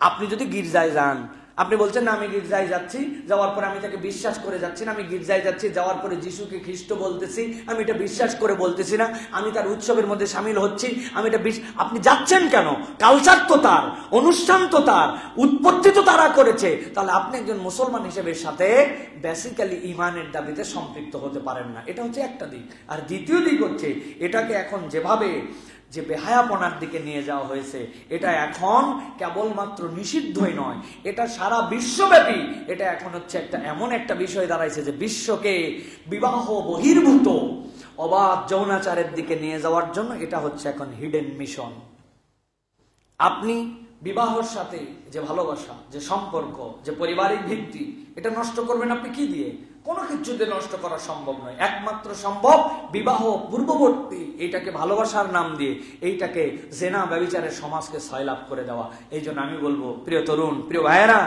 আপনি যদি গির্জায় যান, আপনি বলছেন না আমি গির্জায় যাচ্ছি, যাওয়ার পরে আমি তাকে বিশ্বাস করে যাচ্ছি না, আমি গির্জায় যাচ্ছি যাওয়ার পরে যিশুকে খ্রিস্ট বলতেছি, আমি এটা বিশ্বাস করে বলতেছি না, আমি তার উৎসবের মধ্যে সামিল হচ্ছি, আমি এটা আপনি যাচ্ছেন কেন? কালচার তো তার, অনুষ্ঠান তো তার, উৎপত্তি তো তারা করেছে, তাহলে আপনি একজন মুসলমান হিসেবে সাথে বেসিক্যালি ইমানের দাবিতে সম্পৃক্ত হতে পারেন না। এটা হচ্ছে একটা দিক। আর দ্বিতীয় দিক হচ্ছে এটাকে এখন যেভাবে যে বেহায়াপনার দিকে নিয়ে যাওয়া হয়েছে, এটা এখন কেবলমাত্র নিষিদ্ধই নয়, এটা সারা বিশ্বব্যাপী এটা এখন হচ্ছে একটা এমন একটা বিষয় দাঁড়াইছে যে বিশ্বকে বিবাহ বহির্ভূত অবাধ যৌনাচারের দিকে নিয়ে যাওয়ার জন্য এটা হচ্ছে এখন হিডেন মিশন। আপনি বিবাহর সাথে যে ভালোবাসা, যে সম্পর্ক, যে পারিবারিক ভিত্তি, এটা নষ্ট করবেন আপনি কি দিয়ে? কোনো কিছুতে নষ্ট করা সম্ভব নয়। একমাত্র সম্ভব বিবাহ পূর্ববর্তী এইটাকে ভালোবাসার নাম দিয়ে এইটাকে জেনা ব্যভিচারের সমাজকে সয়লাভ করে দেওয়া। এই জন্য আমি বলবো প্রিয় তরুণ, প্রিয় ভাইয়েরা,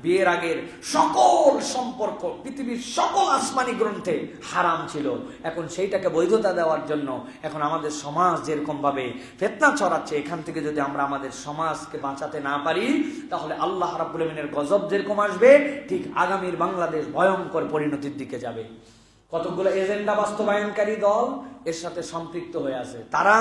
বিয়ের আগের সকল সম্পর্ক পৃথিবীর সকল আসমানি গ্রন্থে হারাম ছিল, এখন সেইটাকে বৈধতা দেওয়ার জন্য এখন আমাদের সমাজ যেরকম ভাবে ফিতনা ছড়াচ্ছে, এখান থেকে যদি আমরা আমাদের সমাজকে বাঁচাতে না পারি তাহলে আল্লাহ রাব্বুল আমিনের গজব যেরকম আসবে, ঠিক আগামীর বাংলাদেশ ভয়ঙ্কর পরিণতির দিকে যাবে। কতগুলো এজেন্ডা বাস্তবায়নকারী দল এর সাথে সম্পৃক্ত হয়ে আছে। তারা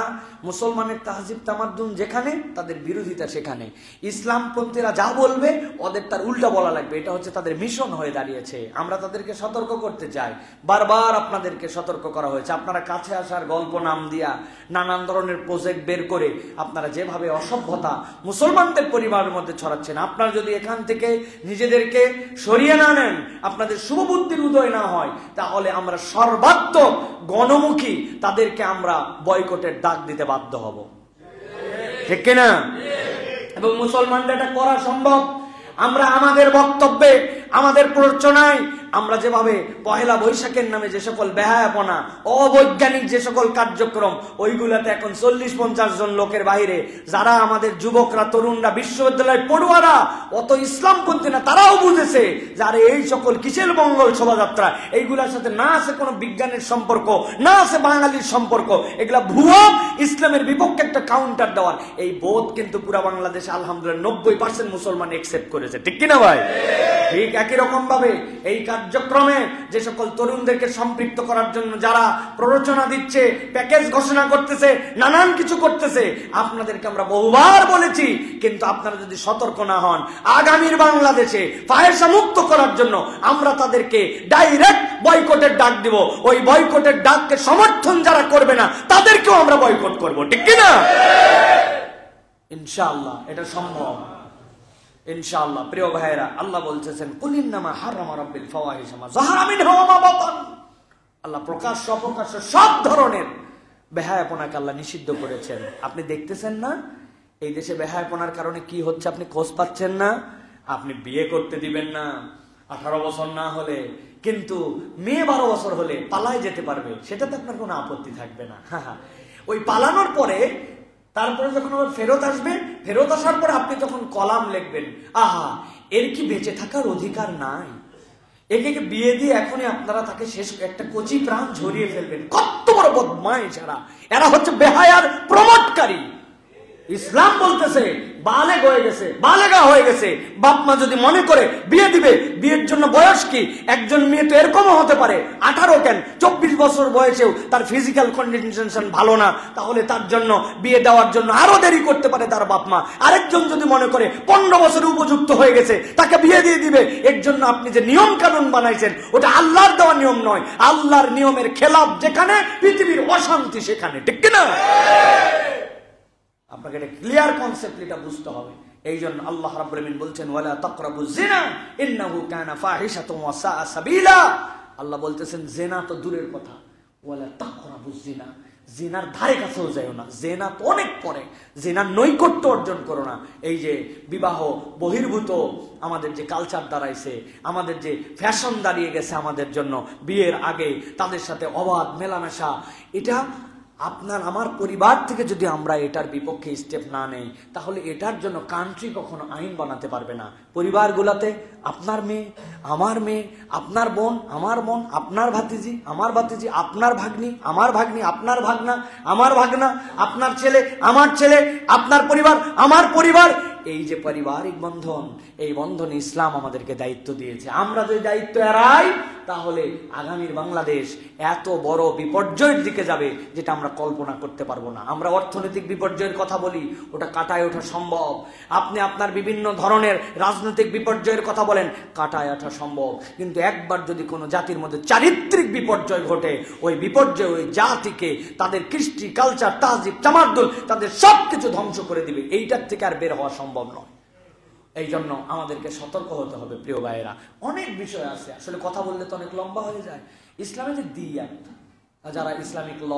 মুসলমানের তাহজিব তামাদ্দুন যেখানে, তাদের বিরোধিতা সেখানে। ইসলামপন্থীরা যা বলবে ওদের তার উল্টা বলা লাগবে, এটা হচ্ছে তাদের মিশন হয়ে দাঁড়িয়েছে। আমরা তাদেরকে সতর্ক করতে চাই, বারবার আপনাদেরকে সতর্ক করা হয়েছে। আপনারা কাছে আসার গল্প নাম দিয়া নানান ধরনের প্রজেক্ট বের করে আপনারা যেভাবে অসভ্যতা মুসলমানদের পরিবারের মধ্যে ছড়াচ্ছেন, আপনারা যদি এখান থেকে নিজেদেরকে সরিয়ে না নেন, আপনাদের শুভবুদ্ধির উদয় না হয়, তাহলে আমরা সর্বাত্মক গণমুখী তাদেরকে আমরা বয়কটের ডাক দিতে বাধ্য হব, ঠিক কিনা? এবং মুসলমানদের এটা করা সম্ভব। আমরা আমাদের বক্তব্যে, আমাদের প্ররোচনায় আমরা যেভাবে পহেলা বৈশাখের নামে যে সকল বেহায়াপনা, অবৈজ্ঞানিক যে সকল কার্যক্রম, ওইগুলাতে এখন 40-50 জন লোকের বাইরে যারা আমাদের যুবকরা, তরুণরা, বিশ্ববিদ্যালয় পড়ুয়ারা, অত ইসলামপন্থী না, তারাও বুঝেছে যারা এই সকল কিসের মঙ্গল শোভাযাত্রা, এইগুলার সাথে না আছে কোনো বিজ্ঞানের সম্পর্ক, না আছে বাঙালির সম্পর্ক, এগুলা ভুয়ো, ইসলামের বিপক্ষে একটা কাউন্টার দেওয়ার এই বোধ কিন্তু পুরা বাংলাদেশে আলহামদুলিল্লাহ 90% মুসলমান একসেপ্ট করেছে, ঠিক কিনা ভাই? ঠিক একই রকম ভাবে এই কার্যক্রমে যে সকল তরুণদেরকে সম্পৃক্ত করার জন্য যারা প্ররোচনা দিচ্ছে, প্যাকেজ ঘোষণা করতেছে, নানান কিছু করতেছে, আপনাদেরকে আমরা বহুবার বলেছি, কিন্তু আপনারা যদি সতর্ক না হন, আগামীর বাংলাদেশে ফাহেসা মুক্ত করার জন্য আমরা তাদেরকে ডাইরেক্ট বয়কটের ডাক দিব। ওই বয়কটের ডাককে সমর্থন যারা করবে না তাদেরকেও আমরা বয়কট করব, ঠিক কিনা? ইনশাআল্লাহ এটা সম্ভব, ইনশাআল্লাহ। প্রিয় ভাইয়েরা, আল্লাহ বলতেছেন কুলিন্নামা হারামা রাব্বিল ফাওয়াহিশা মা যাহারা মিনহা ওয়া মা বাতান। আল্লাহ প্রকাশ্য অপ্রকাশ্য সব ধরনের বেহায়াপনাকে আল্লাহ নিষিদ্ধ করেছেন। আপনি দেখতেছেন না এই দেশে বেহায়াপনার কারণে কি হচ্ছে? আপনি খোঁজ পাচ্ছেন না? আপনি বিয়ে করতে দিবেন না 18 বছর না হলে, কিন্তু মেয়ে 12 বছর হলে পালায় যেতে পারবে, সেটাতে আপনার কোনো আপত্তি থাকবে না। ওই পালানোর পরে তারপরে যখন আবার ফেরত আসবে, ফেরত আসার পর আপনি তখন কলাম লিখবেন, আহা এর কি বেঁচে থাকার অধিকার নাই, একে বিয়ে দিয়ে এখনই আপনারা তাকে শেষ একটা কচি প্রাণ ঝরিয়ে ফেলবেন। কত বড় বদমাইশ এরা হচ্ছে বেহায়ার প্রমোটকারী। ইসলাম বলতেছে বালেগ হয়ে গেছে, বালেগা হয়ে গেছে, বাপ মা যদি মনে করে বিয়ে দিবে, বিয়ের জন্য বয়স কি? একজন মেয়ে তো এরকমও হতে পারে 18 কেন 24 বছর বয়সেও তার ফিজিক্যাল কন্ডিশন ভালো না, তাহলে তার জন্য বিয়ে দেওয়ার জন্য আরো দেরি করতে পারে তার বাপ মা। আরেকজন যদি মনে করে 15 বছর উপযুক্ত হয়ে গেছে, তাকে বিয়ে দিয়ে দিবে। এর জন্য আপনি যে নিয়ম কানুন বানাইছেন ওটা আল্লাহর দেওয়া নিয়ম নয়, আল্লাহর নিয়মের খেলাফ যেখানে, পৃথিবীর অশান্তি সেখানে, ঠিক কিনা? আপনাকে এটা ক্লিয়ার কনসেপ্ট এটা বুঝতে হবে। এই জন্য আল্লাহ রাব্বুল আমিন বলছেন ওয়ালা তাকরাবুজ জিনা ইন্নাহু কানা ফাহিশাতুন ওয়া সাআ সাবিলা। আল্লাহ বলতেছেন জিনা তো দূরের কথা, ওয়ালা তাকরাবুজ জিনা, জিনার ধারে কাছেও যাও না, জিনা তো অনেক পরে, জিনার নৈকট্য অর্জন করো না। এই যে বিবাহ বহির্ভূত আমাদের যে কালচার দাঁড়াইছে, আমাদের যে ফ্যাশন দাঁড়িয়ে গেছে আমাদের জন্য, বিয়ের আগে তাদের সাথে অবাধ মেলামেশা, এটা আপনার আমার পরিবার থেকে যদি আমরা এটার বিপক্ষে স্টেপ না নেই, তাহলে এটার জন্য কান্ট্রি কখনো আইন বানাতে পারবে না। পরিবারগুলোতে আপনার মেয়ে, আমার মেয়ে, আপনার বোন, আমার বোন, আপনার ভাতিজি, আমার ভাতিজি, আপনার ভাগ্নি, আমার ভাগ্নি, আপনার ভাগনা, আমার ভাগনা, আপনার ছেলে, আমার ছেলে, আপনার পরিবার, আমার পরিবার, এই যে পারিবারিক বন্ধন, এই বন্ধন ইসলাম আমাদেরকে দায়িত্ব দিয়েছে। আমরা যদি দায়িত্ব এড়াই তাহলে আগামীর বাংলাদেশ এত বড় বিপর্যয়ের দিকে যাবে যেটা আমরা কল্পনা করতে পারবো না। আমরা অর্থনৈতিক বিপর্যয়ের কথা বলি, ওটা কাটায় ওঠা সম্ভব। আপনি আপনার বিভিন্ন ধরনের রাজনৈতিক বিপর্যয়ের কথা বলেন, কাটায় ওঠা সম্ভব। কিন্তু একবার যদি কোনো জাতির মধ্যে চারিত্রিক বিপর্যয় ঘটে, ওই বিপর্যয় ওই জাতিকে, তাদের কৃষ্টি, কালচার, তাহজিব, তামাদ্দুন, তাদের সবকিছু ধ্বংস করে দিবে। এইটার থেকে আর বের হওয়া সম্ভব নয়। এই জন্য আমাদেরকে সতর্ক হতে হবে প্রিয় ভাইয়েরা। অনেক বিষয় আছে, আসলে কথা বললে তো অনেক লম্বা হয়ে যায়। ইসলামের যে দিয়াত, যারা ইসলামিক ল,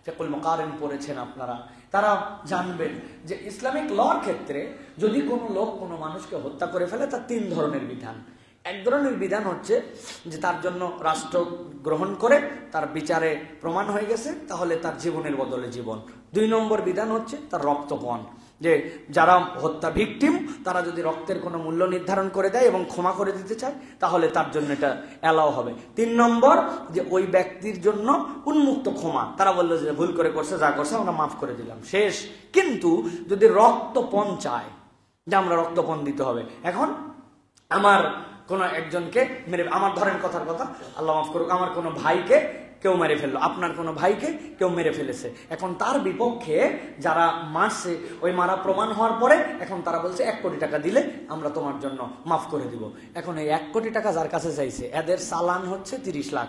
ফিকহুল মুকারিন পড়েছেন আপনারা, তারা জানবেন যে ইসলামিক লর ক্ষেত্রে যদি কোনো লোক কোনো মানুষকে হত্যা করে ফেলে, তার 3 ধরনের বিধান। এক ধরনের বিধান হচ্ছে যে তার জন্য রাষ্ট্র গ্রহণ করে তার বিচারে প্রমাণ হয়ে গেছে, তাহলে তার জীবনের বদলে জীবন। 2 নম্বর বিধান হচ্ছে তার রক্তপণ, যে যারা হত্যা ভিকটিম তারা যদি রক্তের কোনো মূল্য নির্ধারণ করে দেয় এবং ক্ষমা করে দিতে চায়, তাহলে তার জন্য এটা অ্যালাও হবে। 3 নম্বর যে ওই ব্যক্তির জন্য উন্মুক্ত ক্ষমা, তারা বললো যে ভুল করে করছে, যা করছে আমরা মাফ করে দিলাম, শেষ। কিন্তু যদি রক্তপণ চায়, যে আমরা রক্তপণ দিতে হবে, এখন আমার কোনো একজনকে মেরে, আমার ধরেন কথার কথা, আল্লাহ মাফ করুক, আমার কোনো ভাইকে কেউ মেরে ফেললো, আপনার কোনো ভাইকে কেউ মেরে ফেলেছে, এখন তার বিপক্ষে যারা মারছে, ওই মারা প্রমাণ হওয়ার পরে এখন তারা বলছে 1 কোটি টাকা দিলে আমরা তোমার জন্য মাফ করে দিব। এখন এই 1 কোটি টাকা যার কাছে চাইছে, এদের চালান হচ্ছে 30 লাখ,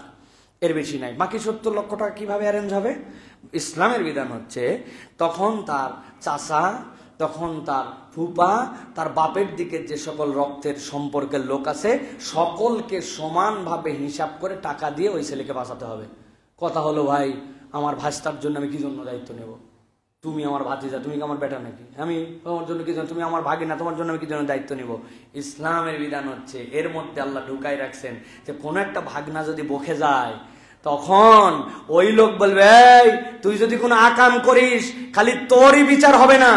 এর বেশি নাই। বাকি 70 লক্ষ টাকা কিভাবে অ্যারেঞ্জ হবে? ইসলামের বিধান হচ্ছে তখন তার চাচা, তখন তার ফুপা, তার বাপের দিকে যে সকল রক্তের সম্পর্কের লোক আছে, সকলকে সমানভাবে হিসাব করে টাকা দিয়ে ওই ছেলেকে বাঁচাতে হবে। কথা হলো, ভাই আমার ভাস্তার জন্য আমি কি জন্য দায়িত্ব নেব? তুমি আমার ভাতিজা, তুমি কি আমার বেটা নাকি? আমি তোমার জন্য কি জন্য, তুমি আমার ভাগিনা, তোমার জন্য আমি কি জন্য দায়িত্ব নিব? ইসলামের বিধান হচ্ছে এর মধ্যে আল্লাহ ঢুকাই রাখছেন যে কোনো একটা ভাগনা যদি বকে যায়, তখন ওই লোক বলবে, এই তুই যদি কোনো আকাম করিস, খালি তোরই বিচার হবে না,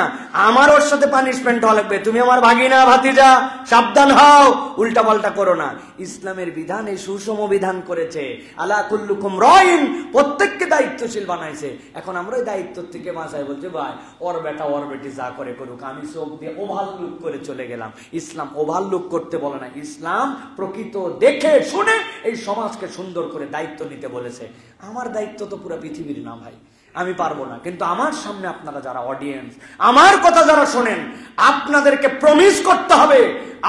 আমার ওর সাথে পানিশমেন্ট হওয়া লাগবে। তুমি আমার ভাগিনা, ভাতিজা, সাবধান হও, উল্টা পাল্টা করো না। ইসলামের বিধান এই সুষম বিধান করেছে, আলা কুল্লুকুম রাইন, প্রত্যেককে দায়িত্বশীল বানাইছে। এখন আমরা ওই দায়িত্ব থেকে বাঁচাই বলছে, ভাই ওর বেটা ওর বেটি যা করে করুক, আমি চোখ দিয়ে ওভারলুক করে চলে গেলাম। ইসলাম ওভারলুক করতে বলে না, ইসলাম প্রকৃত দেখে শুনে এই সমাজকে সুন্দর করে দায়িত্ব নিতে বলেছে। আমার দায়িত্ব তো পুরো পৃথিবীর না ভাই, আমি পারবো না। কিন্তু আমার সামনে আপনারা যারা অডিয়েন্স, আমার কথা যারা শোনেন, আপনাদেরকে প্রমিস করতে হবে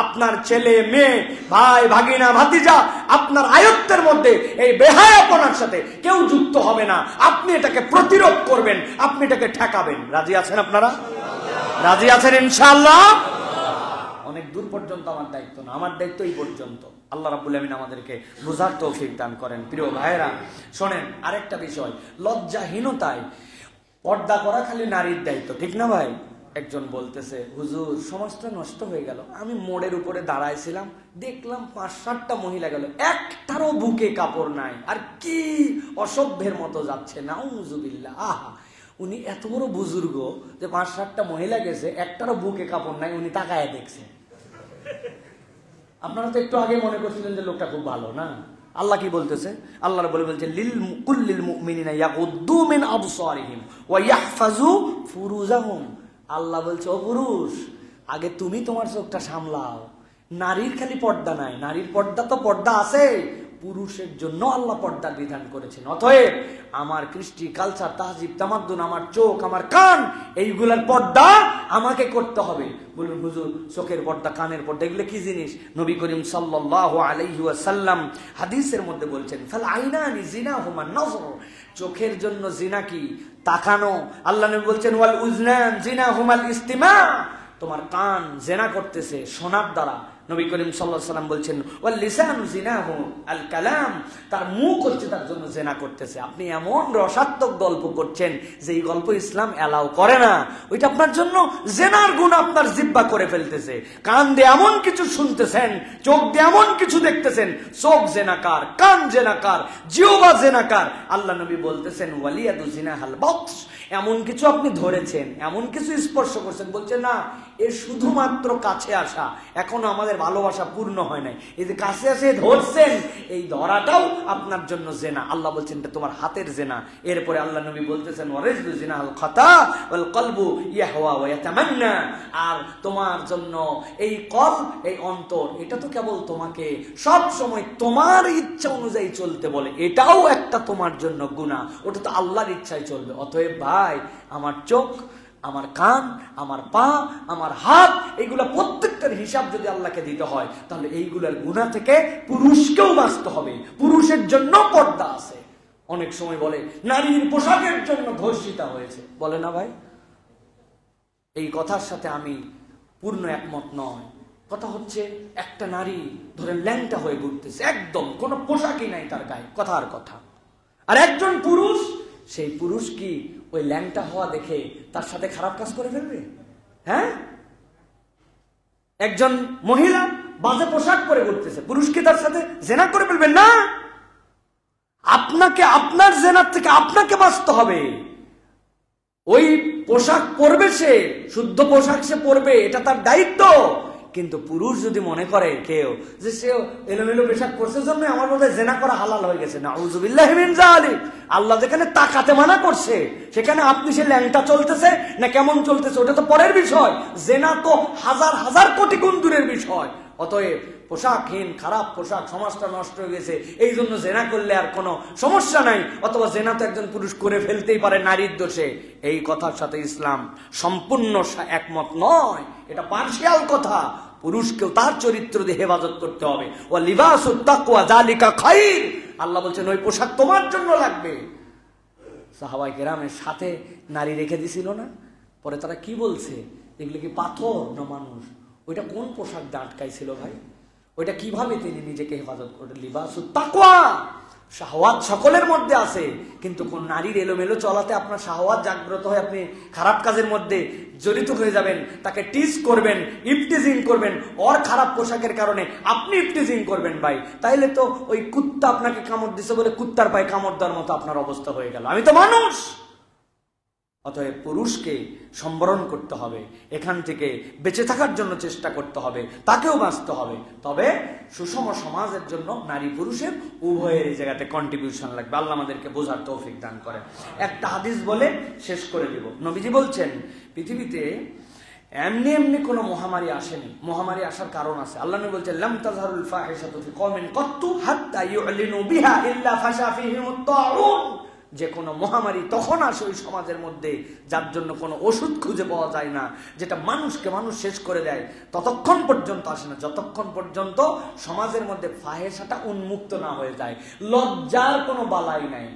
আপনার ছেলে, মেয়ে, ভাই, ভাগিনা, ভাতিজা আপনার আয়ত্তের মধ্যে এই বেহায়াপনার সাথে কেউ যুক্ত হবে না। আপনি এটাকে প্রতিরোধ করবেন, আপনি এটাকে ঠেকাবেন। রাজি আছেন আপনারা? রাজি আছেন ইনশাআল্লাহ? অনেক দূর পর্যন্ত আমার দায়িত্ব না, আমার দায়িত্ব এই পর্যন্ত। আল্লাহ রাব্বুল আমিন আমাদেরকে বুঝার তৌফিক দান করেন। প্রিয় ভাইয়েরা শোনেন, আরেকটা বিষয়, লজ্জাহীনতায় পর্দা করা খালি নারীর দায়িত্ব, ঠিক না ভাই? একজন বলতেছে, হুজুর সমাজটা নষ্ট হয়ে গেল, আমি মোড়ের উপরে দাঁড়াইছিলাম, দেখলাম 5-7টা মহিলা গেল, একটারও বুকে কাপড় নাই, আর কি অসভ্যের মতো যাচ্ছে, নাউজুবিল্লাহ। আহা, উনি এত বড় বুজুর্গ যে 5-7টা মহিলা গেছে, একটারও বুকে কাপড় নাই, উনি তাকায় দেখছে। আপনারা তো একটু আগে মনে করছিলেন যে লোকটা খুব ভালো না? আল্লাহ কি বলতেছে? আল্লাহ বলছেন, লিল কুল্লিল মুমিনিনা ইয়াগুদ্দু মিন আবসারিহিম ওয়া ইয়াহফাজু ফুরুজাহুম। আল্লাহ বলছে, ও পুরুষ, আগে তুমি তোমার চোখটা সামলাও। নারীর খালি পর্দা নাই, নারীর পর্দা তো পর্দা আছে, পুরুষের জন্য আল্লাহ পর্দার বিধান করেছেন। অতএব আমার কৃষ্টি, কালচার, তাহজিব, তামাদ্দুন, আমার চোখ, আমার কান, এইগুলার পর্দা আমাকে করতে হবে। বলুন হুজুর, চোখের পর্দা, কানের পর্দা, এগুলো কি জিনিস? নবী করিম সাল্লাল্লাহু আলাইহি ওয়াসাল্লাম হাদিসের মধ্যে বলছেন, ফাল আইনানি জিনাহুমা নজর, চোখের জন্য জিনা কি? তাকানো। আল্লাহ নবী বলছেন, ওয়াল উজনান জিনাহুমাল ইস্তিমা, তোমার কান জেনা করতেছে শোনার দ্বারা। নবী করিম সাল্লাল্লাহু আলাইহি ওয়াসাল্লাম বলছেন, ওয়াল লিসানু জিনাহু আল কালাম, তার মুখ হচ্ছে তার জন্য জেনা করতেছে। আপনি এমন রসাত্মক গল্প করছেন যে এই গল্প ইসলাম অ্যালাউ করে না, ওইটা আপনার জন্য জেনার গুণ আপনার জিহ্বা করে ফেলতেছে। কান দিয়ে এমন কিছু শুনতেছেন, চোখ দিয়ে এমন কিছু দেখতেছেন, চোখ জেনাকার, কান জেনাকার, জিহ্বা জেনাকার। আল্লাহ নবী বলতেছেন, ওয়ালিয়াদু জিনাহাল বক্স, এমন কিছু আপনি ধরেছেন, এমন কিছু স্পর্শ করছেন, বলছেন না এর শুধুমাত্র কাছে আসা। এখন আমাদের আমাদের ভালোবাসা পূর্ণ হয় নাই। এই যে কাছে এসে ধরছেন, এই ধরাটাও আপনার জন্য জেনা। আল্লাহ বলছেন এটা তোমার হাতের জেনা। এরপরে আল্লাহ নবী বলতেছেন ওয়ারিজু জিনাল খাতা ওয়াল কলবু ইয়াহওয়া ওয়া ইয়াতামান্না, আর তোমার জন্য এই কলব, এই অন্তর, এটা তো কেবল তোমাকে সব সময় তোমার ইচ্ছা অনুযায়ী চলতে বলে, এটাও একটা তোমার জন্য গুনাহ, ওটা তো আল্লাহর ইচ্ছায় চলবে। অতএব ভাই, আমার চোখ, আমার কান, আমার পা, আমার হাত, এইগুলা প্রত্যেকটার হিসাব যদি আল্লাহকে দিতে হয়, তাহলে এইগুলার গুনাহ থেকে পুরুষকেও বাঁচতে হবে। পুরুষের জন্য পর্দা আছে। অনেক সময় বলে নারীর পোশাকের জন্য ধর্ষিতা হয়েছে, বলে না ভাই? এই কথার সাথে আমি পূর্ণ একমত নয়। কথা হচ্ছে একটা নারী ধরেন ল্যাংটা হয়ে ঘুরতেছে, একদম কোনো পোশাকই নাই তার গায়ে, কথার কথা। আর একজন পুরুষ, সেই পুরুষ কি ওই ল্যাংটা হওয়া দেখে তার সাথে খারাপ কাজ করে ফেলবে? হ্যাঁ, একজন মহিলা বাজে পোশাক পরে ঘুরতেছে, পুরুষ কি তার সাথে জেনা করে ফেলবে? না, আপনাকে আপনার জেনার থেকে আপনাকে বাঁচতে হবে। ওই পোশাক পরবে, সে শুদ্ধ পোশাক সে পরবে, এটা তার দায়িত্ব। কিন্তু পুরুষ যদি মনে করে কেউ যে সে এলোমেলো পোশাক পরছে জন্য আমার মধ্যে জেনা করা হালাল হয়ে গেছে, নাউযুবিল্লাহি মিন যালিক, আল্লাহ যেখানে তাকাতে মানা করছে সেখানে আপনি সে ল্যাংটা চলতেছে না কেমন চলতেছে ওটা তো পরের বিষয়। জেনা তো হাজার হাজার কোটি গুণ দূরের বিষয়। অতএব পোশাকহীন খারাপ পোশাক, সমাজটা নষ্ট হয়ে গেছে, এই জন্য জেনা করলে আর কোনো সমস্যা নাই, অথবা জেনা তো একজন পুরুষ করে ফেলতেই পারে নারীর দোষে, এই কথার সাথে ইসলাম সম্পূর্ণ একমত নয়। এটা পার্শিয়াল কথা। পুরুষকেও তার চরিত্র দিয়ে হেফাজত করতে হবে। ওয়া লিবাসুত তাকওয়া যালিকা খায়র, আল্লাহ বলছেন ওই পোশাক তোমার জন্য লাগবে। সাহাবায়ে কেরামের সাথে নারী রেখে দিছিল না, পরে তারা কি বলছে, এগুলো কি পাথর না মানুষ? ওইটা কোন পোশাক দিয়ে আটকাইছিল ভাই? ওইটা কিভাবে তিনি নিজেকে হেফাজত করলেন? লিবাসুত তাকওয়া, শাহওয়াত সকলের মধ্যে আছে, কিন্তু কোন নারীর এলোমেলো চলাতে আপনার শাহওয়াত জাগ্রত হয়ে আপনি খারাপ কাজের মধ্যে জড়িত হয়ে যাবেন, তাকে টিজ করবেন, ইফটিজিং করবেন, ওর খারাপ পোশাকের কারণে আপনি ইফটিজিং করবেন ভাই, তাইলে তো ওই কুত্তা আপনাকে কামড় দিছে বলে কুত্তার পায়ে কামড় দেওয়ার মতো আপনার অবস্থা হয়ে গেল। আমি তো মানুষ। অতএব পুরুষকে সম্বরণ করতে হবে, এখান থেকে বেঁচে থাকার জন্য চেষ্টা করতে হবে, তাকেও বাঁচতে হবে। তবে সুষম সমাজের জন্য নারী পুরুষের উভয়ের এই জায়গাতে কন্ট্রিবিউশন লাগবে। আল্লাহ আমাদেরকে বোঝার তৌফিক দান করে। একটা হাদিস বলে শেষ করে দিব। নবীজি বলছেন পৃথিবীতে এমনি এমনি কোনো মহামারী আসেনি, মহামারী আসার কারণ আছে। আল্লাহ নবী বলছেন লাম তাযহারুল ফাহিশাতু ফি কওমিন কাত্তু হাত্তা ইউ'লিনু বিহা ইল্লা ফাশা ফীহিমুত তাউন। যে কোনো মহামারী তখন আসে ওই সমাজের মধ্যে যার জন্য কোনো ওষুধ খুঁজে পাওয়া যায় না, যেটা মানুষকে মানুষ শেষ করে দেয়, ততক্ষণ পর্যন্ত আসে না যতক্ষণ পর্যন্ত সমাজের মধ্যে ফাহেশাটা উন্মুক্ত না হয়ে যায়। লজ্জার কোনো বালাই নাই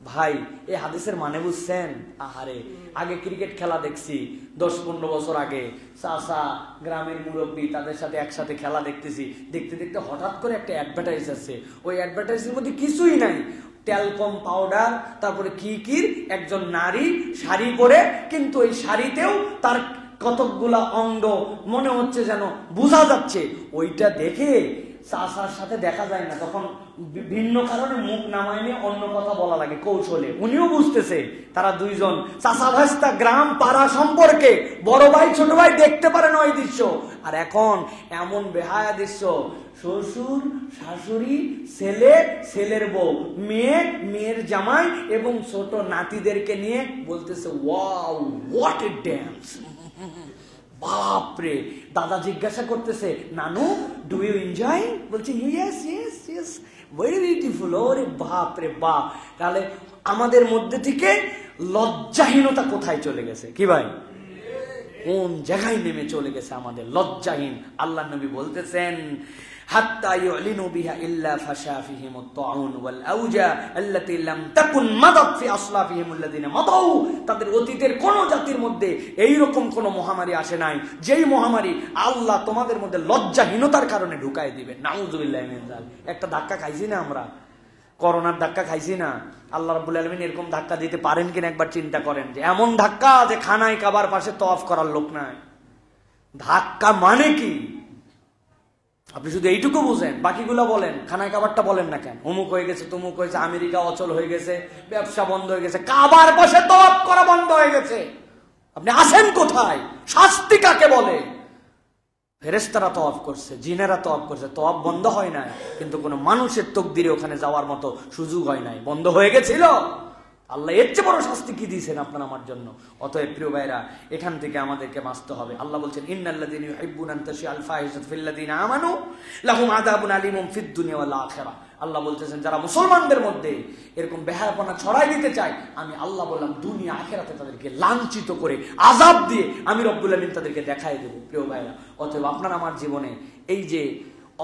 ভাই। এই হাদিসের মানে বুঝছেন? আহারে, আগে ক্রিকেট খেলা দেখছি 10-15 বছর আগে, চাচা গ্রামের মুরব্বী তাদের সাথে একসাথে খেলা দেখতেছি, দেখতে দেখতে হঠাৎ করে একটা অ্যাডভার্টাইজ আছে। ওই অ্যাডভার্টাইজের মধ্যে কিছুই নাই, ট্যালকম পাউডার, তারপরে কি কি একজন নারী শাড়ি পরে, কিন্তু এই শাড়িতেও তার কতকগুলা অঙ্গ মনে হচ্ছে যেন বোঝা যাচ্ছে। ওইটা দেখে চাচার সাথে দেখা যায় না, তখন ভিন্ন কারণে মুখ নামায় নিয়ে অন্য কথা বলা লাগে কৌশলে। উনিও বুঝতেছে তারা দুইজন চাচা ভাস্তা, গ্রাম পাড়া সম্পর্কে, বড় ভাই ছোট ভাই দেখতে পারে না ওই দৃশ্য। আর এখন এমন বেহায়া দৃশ্য, শ্বশুর শাশুড়ি, ছেলে ছেলের বউ, মেয়ে মেয়ের জামাই এবং ছোট নাতিদেরকে নিয়ে বলতেছে ওয়াও হোয়াট এ ড্যান্স। বাপরে, দাদা জিজ্ঞাসা করতেছে নানু ডু ইউ এনজয়? বলছে yes yes yes very beautiful. ওরে বাপরে বাপ, তাহলে আমাদের মধ্যে থেকে লজ্জাহীনতা কোথায় চলে গেছে? কি ভাই, কোন জায়গায় নেমে চলে গেছে আমাদের লজ্জাহীন? আল্লাহ নবী বলতেছেন হাত্তা ইউলিনু বিহা ইল্লা ফাশা ফীহিমুত তাউন ওয়াল আওজা আল্লাতী লাম তাকুন মাদাত ফি আসলাফিহিম আল্লাযিনা মাদাউ। তাদের অতীতের কোন জাতির মধ্যে এই রকম কোন মহামারী আসে নাই, যেই মহামারী আল্লাহ তোমাদের মধ্যে লজ্জাহীনতার কারণে ঢুকায় দিবে। নাউযুবিল্লাহি মিন যালিক। একটা ধাক্কা খাইছি না আমরা, করোনার ধাক্কা খাইছি না? আল্লাহ রাব্বুল আলামিন এরকম ধাক্কা দিতে পারেন কিনা একবার চিন্তা করেন, যে এমন ধাক্কা যে খানায় কাবার পাশে তওয়াফ করার লোক নাই। ধাক্কা মানে কি আপনি শুধু এইটুকু বুঝেন, বাকিগুলো বলেন, খানায় কাবারটা বলেন না কেন? অমুক হয়ে গেছে, তমুক হয়েছে, আমেরিকা অচল হয়ে গেছে, ব্যবসা বন্ধ হয়ে গেছে, কাবার পাশে তওয়াফ করা বন্ধ হয়ে গেছে। আপনি আসেন কোথায়? শাস্তি কাকে বলে? ফেরেশতারা তওয়াফ করছে, জিনেরা তওয়াফ করছে, তওয়াফ বন্ধ হয় নাই, কিন্তু কোনো মানুষের তকদিরে ওখানে যাওয়ার মতো সুযোগ হয় নাই, বন্ধ হয়ে গেছিল। আল্লাহ এর চেয়ে বড় শাস্তি কি দিয়েছেন আপনার আমার জন্য? অতএব প্রিয় ভাইরা, এখান থেকে আমাদেরকে বাঁচতে হবে। আল্লাহ বলছেন, ইন্নাল্লাযীনা ইউহিব্বুনা আন তাশিআল ফাহিশাতু ফিল্লাযীনা আমানু লাহুম আযাবুন আলীমুন ফিদ দুনিয়া ওয়াল আখিরাহ। আল্লাহ বলতেছেন, যারা মুসলমানদের মধ্যে এরকম বেহায়াপনা ছড়াই দিতে চায়, আমি আল্লাহ বললাম দুনিয়া আখিরাতে তাদেরকে লাঞ্ছিত করে আযাব দিয়ে আমি রব্বুল আমিন তাদেরকে দেখাই দেব। প্রিয় ভাইরা, অতএব আপনার আমার জীবনে এই যে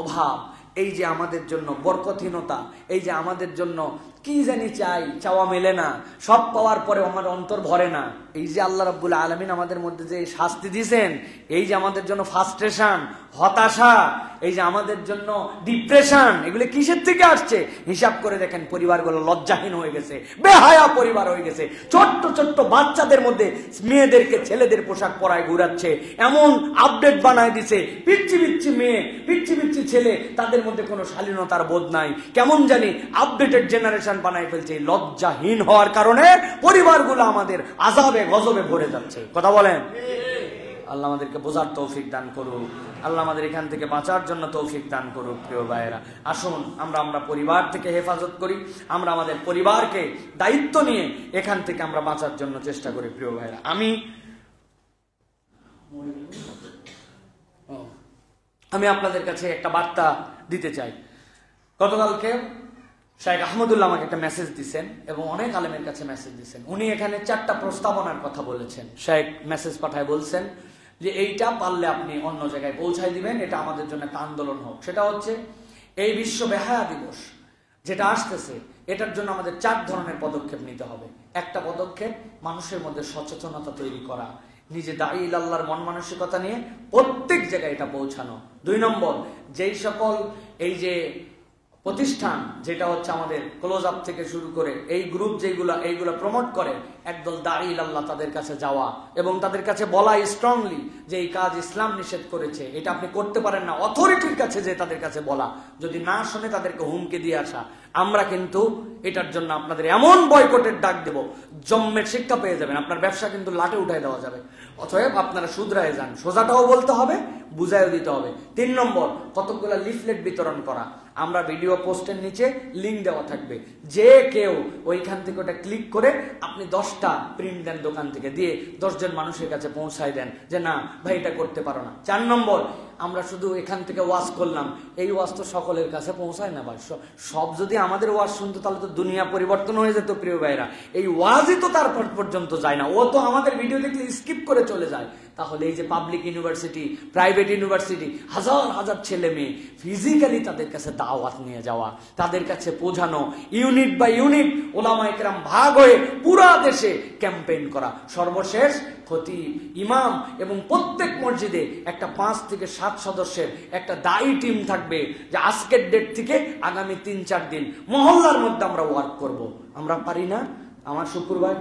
অভাব, এই যে আমাদের জন্য বরকতহীনতা, এই যে আমাদের জন্য কি জানি চাই, চাওয়া মেলে না, সব পাওয়ার পরে আমার অন্তর ভরে না, এই যে আল্লাহ রাব্বুল আলামিন আমাদের মধ্যে যে শাস্তি দিয়েছেন, এই যে আমাদের জন্য ফ্রাস্ট্রেশন, হতাশা, এই যে আমাদের জন্য ডিপ্রেশন, এগুলো কিসের থেকে আসছে? হিসাব করে দেখেন, পরিবারগুলো লজ্জাহীন হয়ে গেছে, বেহায়া পরিবার হয়ে গেছে। ছোট্ট ছোট্ট বাচ্চাদের মধ্যে মেয়েদেরকে ছেলেদের পোশাক পরায় ঘুরাচ্ছে, এমন আপডেট বানায় দিছে, পিচ্ছি পিচ্ছি মেয়ে, পিচ্ছি পিচ্ছি ছেলে, তাদের মধ্যে কোনো শালীনতার বোধ নাই, কেমন জানি আপডেটেড জেনারেশন বানায় ফেলছে। লজ্জাহীন হওয়ার কারণে পরিবারগুলো আমাদের আযাবে গজবে ভরে যাচ্ছে। কথা বলেন। আল্লাহ আমাদেরকে বোঝার তৌফিক দান করুক, আল্লাহ আমাদের এখান থেকে বাঁচার জন্য তৌফিক দান করুক। প্রিয় ভাইয়েরা, আসুন আমরা পরিবার থেকে হেফাজত করি, আমরা আমাদের পরিবারকে দায়িত্ব নিয়ে এখান থেকে আমরা বাঁচার জন্য চেষ্টা করি। প্রিয় ভাইয়েরা, আমি আপনাদের কাছে একটা বার্তা দিতে চাই। গতকালকে শেখ আহমদুল্লাহ আমাকে একটা মেসেজ দিচ্ছেন এবং অনেক আলেমের কাছে মেসেজ দিচ্ছেন। উনি এখানে 4টা প্রস্তাবনার কথা বলেছেন। শেখ মেসেজ পাঠায় বলছেন যে এইটা পারলে আপনি অন্য জায়গায় পৌঁছাই দিবেন, এটা আমাদের জন্য একটা আন্দোলন হোক। সেটা হচ্ছে এই বিশ্ব বেহায়া দিবস যেটা আসতেছে, এটার জন্য আমাদের 4 ধরনের পদক্ষেপ নিতে হবে। একটা পদক্ষেপ, মানুষের মধ্যে সচেতনতা তৈরি করা, নিজে দাঈ ইলাল্লাহর মন মানসিকতা নিয়ে প্রত্যেক জায়গায় এটা পৌঁছানো। 2 নম্বর, যেই সকল এই যে প্রতিষ্ঠান, যেটা হচ্ছে আমাদের ক্লোজ আপ থেকে শুরু করে এই গ্রুপ এইগুলা প্রমোট করে, একদল দাঈ ইলাল্লাহ তাদের কাছে যাওয়া এবং তাদের কাছে বলা স্ট্রংলি যে এই কাজ ইসলাম নিষেধ করেছে, এটা আপনি করতে পারেন না। অথরিটির কাছে যে তাদের কাছে বলা, যদি না শুনে তাদেরকে হুমকি দিয়ে আসা। আমরা কিন্তু এটার জন্য আপনাদের এমন বয়কটের ডাক দেব, জম্মের শিক্ষা পেয়ে যাবেন, আপনার ব্যবসা কিন্তু লাটে উঠাই দেওয়া যাবে। অতএব আপনারা শুধরায় যান, সোজাটাও বলতে হবে, বুঝাইও দিতে হবে। 3 নম্বর, কতগুলো লিফলেট বিতরণ করা। আমরা ভিডিও পোস্টের নিচে লিঙ্ক দেওয়া থাকবে, যে কেউ ওইখান থেকে ওটা ক্লিক করে আপনি 10টা প্রিন্ট দেন দোকান থেকে, দিয়ে 10 জন মানুষের কাছে পৌঁছায় দেন যে না ভাই এটা করতে পারো না। 4 নম্বর, আমরা শুধু এখান থেকে ওয়াজ করলাম, এই ওয়াজ তো সকলের কাছে পৌঁছায় না ভাই। সব যদি আমাদের ওয়াজ শুনতো তাহলে তো দুনিয়া পরিবর্তন হয়ে যেত। প্রিয় ভাইরা, এই ওয়াজই তো তারপর পর্যন্ত যায় না, ও তো আমাদের ভিডিও দেখলে স্কিপ করে চলে যায়। তাহলে এই যে পাবলিক ইউনিভার্সিটি, প্রাইভেট ইউনিভার্সিটি, হাজার হাজার ছেলে মেয়ে, ফিজিক্যালি তাদের কাছে দাওয়াত নিয়ে যাওয়া, তাদের কাছে পৌঁছানো, ইউনিট বাই ইউনিট ওলামায়ে কেরাম ভাগ হয়ে পুরা দেশে ক্যাম্পেইন করা। সর্বশেষ খতিব, ইমাম এবং প্রত্যেক মসজিদে একটা 5 থেকে 7 সদস্যের একটা দায়ী টিম থাকবে, যে আজকের ডেট থেকে আগামী 3-4 দিন মহল্লার মধ্যে আমরা ওয়ার্ক করব। আমরা পারি না? আমার শুক্রবার,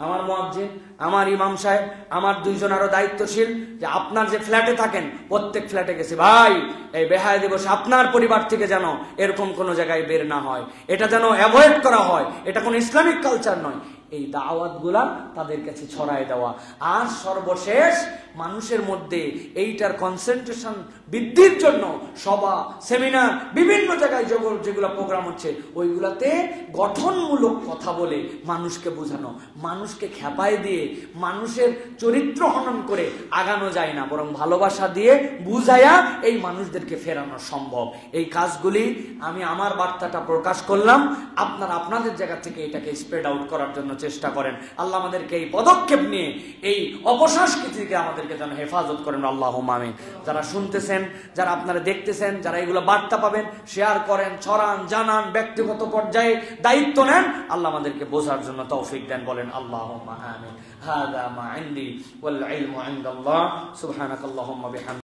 আমার মুয়াজ্জিন, আমার ইমাম সাহেব, আমার 2 জন আরো দায়িত্বশীল, যে আপনার যে ফ্ল্যাটে থাকেন প্রত্যেক ফ্ল্যাটে গেছে, ভাই এই বেহায়া দিবস আপনার পরিবার থেকে যেন এরকম কোনো জায়গায় বের না হয়, এটা যেন অ্যাভয়েড করা হয়, এটা কোনো ইসলামিক কালচার নয়। এই দাওয়াতগুলা তাদের কাছে ছড়ায় দেওয়া। আর সর্বশেষ, মানুষের মধ্যে এইটার কনসেন্ট্রেশন বৃদ্ধির জন্য সভা, সেমিনার, বিভিন্ন জায়গায় যেগুলো প্রোগ্রাম হচ্ছে ওইগুলাতে গঠনমূলক কথা বলে মানুষকে বোঝানো। মানুষকে খেপায় দিয়ে মানুষের চরিত্র হনন করে আগানো যায় না, বরং ভালোবাসা দিয়ে বুঝাইয়া এই মানুষদেরকে ফেরানো সম্ভব। এই কাজগুলি আমি আমার বার্তাটা প্রকাশ করলাম, আপনারা আপনাদের জায়গা থেকে এটাকে স্প্রেড আউট করার জন্য চেষ্টা করেন। আল্লাহ আমাদেরকে এই পদক্ষেপ নিয়ে এই অপসংস্কৃতি থেকে আমাদেরকে যেন হেফাজত করেন। আল্লাহুম্মা আমিন। যারা শুনতেছেন, যারা আপনারা দেখতেছেন, যারা এগুলো বার্তা পাবেন, শেয়ার করেন, ছড়ান, জানান, ব্যক্তিগত পর্যায়ে দায়িত্ব নেন। আল্লাহ আমাদেরকে বোঝার জন্য তৌফিক দেন, বলেন আল্লাহুম্মা আমিন। হাযা মা ইনদি ওয়াল ইলমু ইনদাল্লাহ। সুবহানাকাল্লাহুম্মা বিহামদিকা।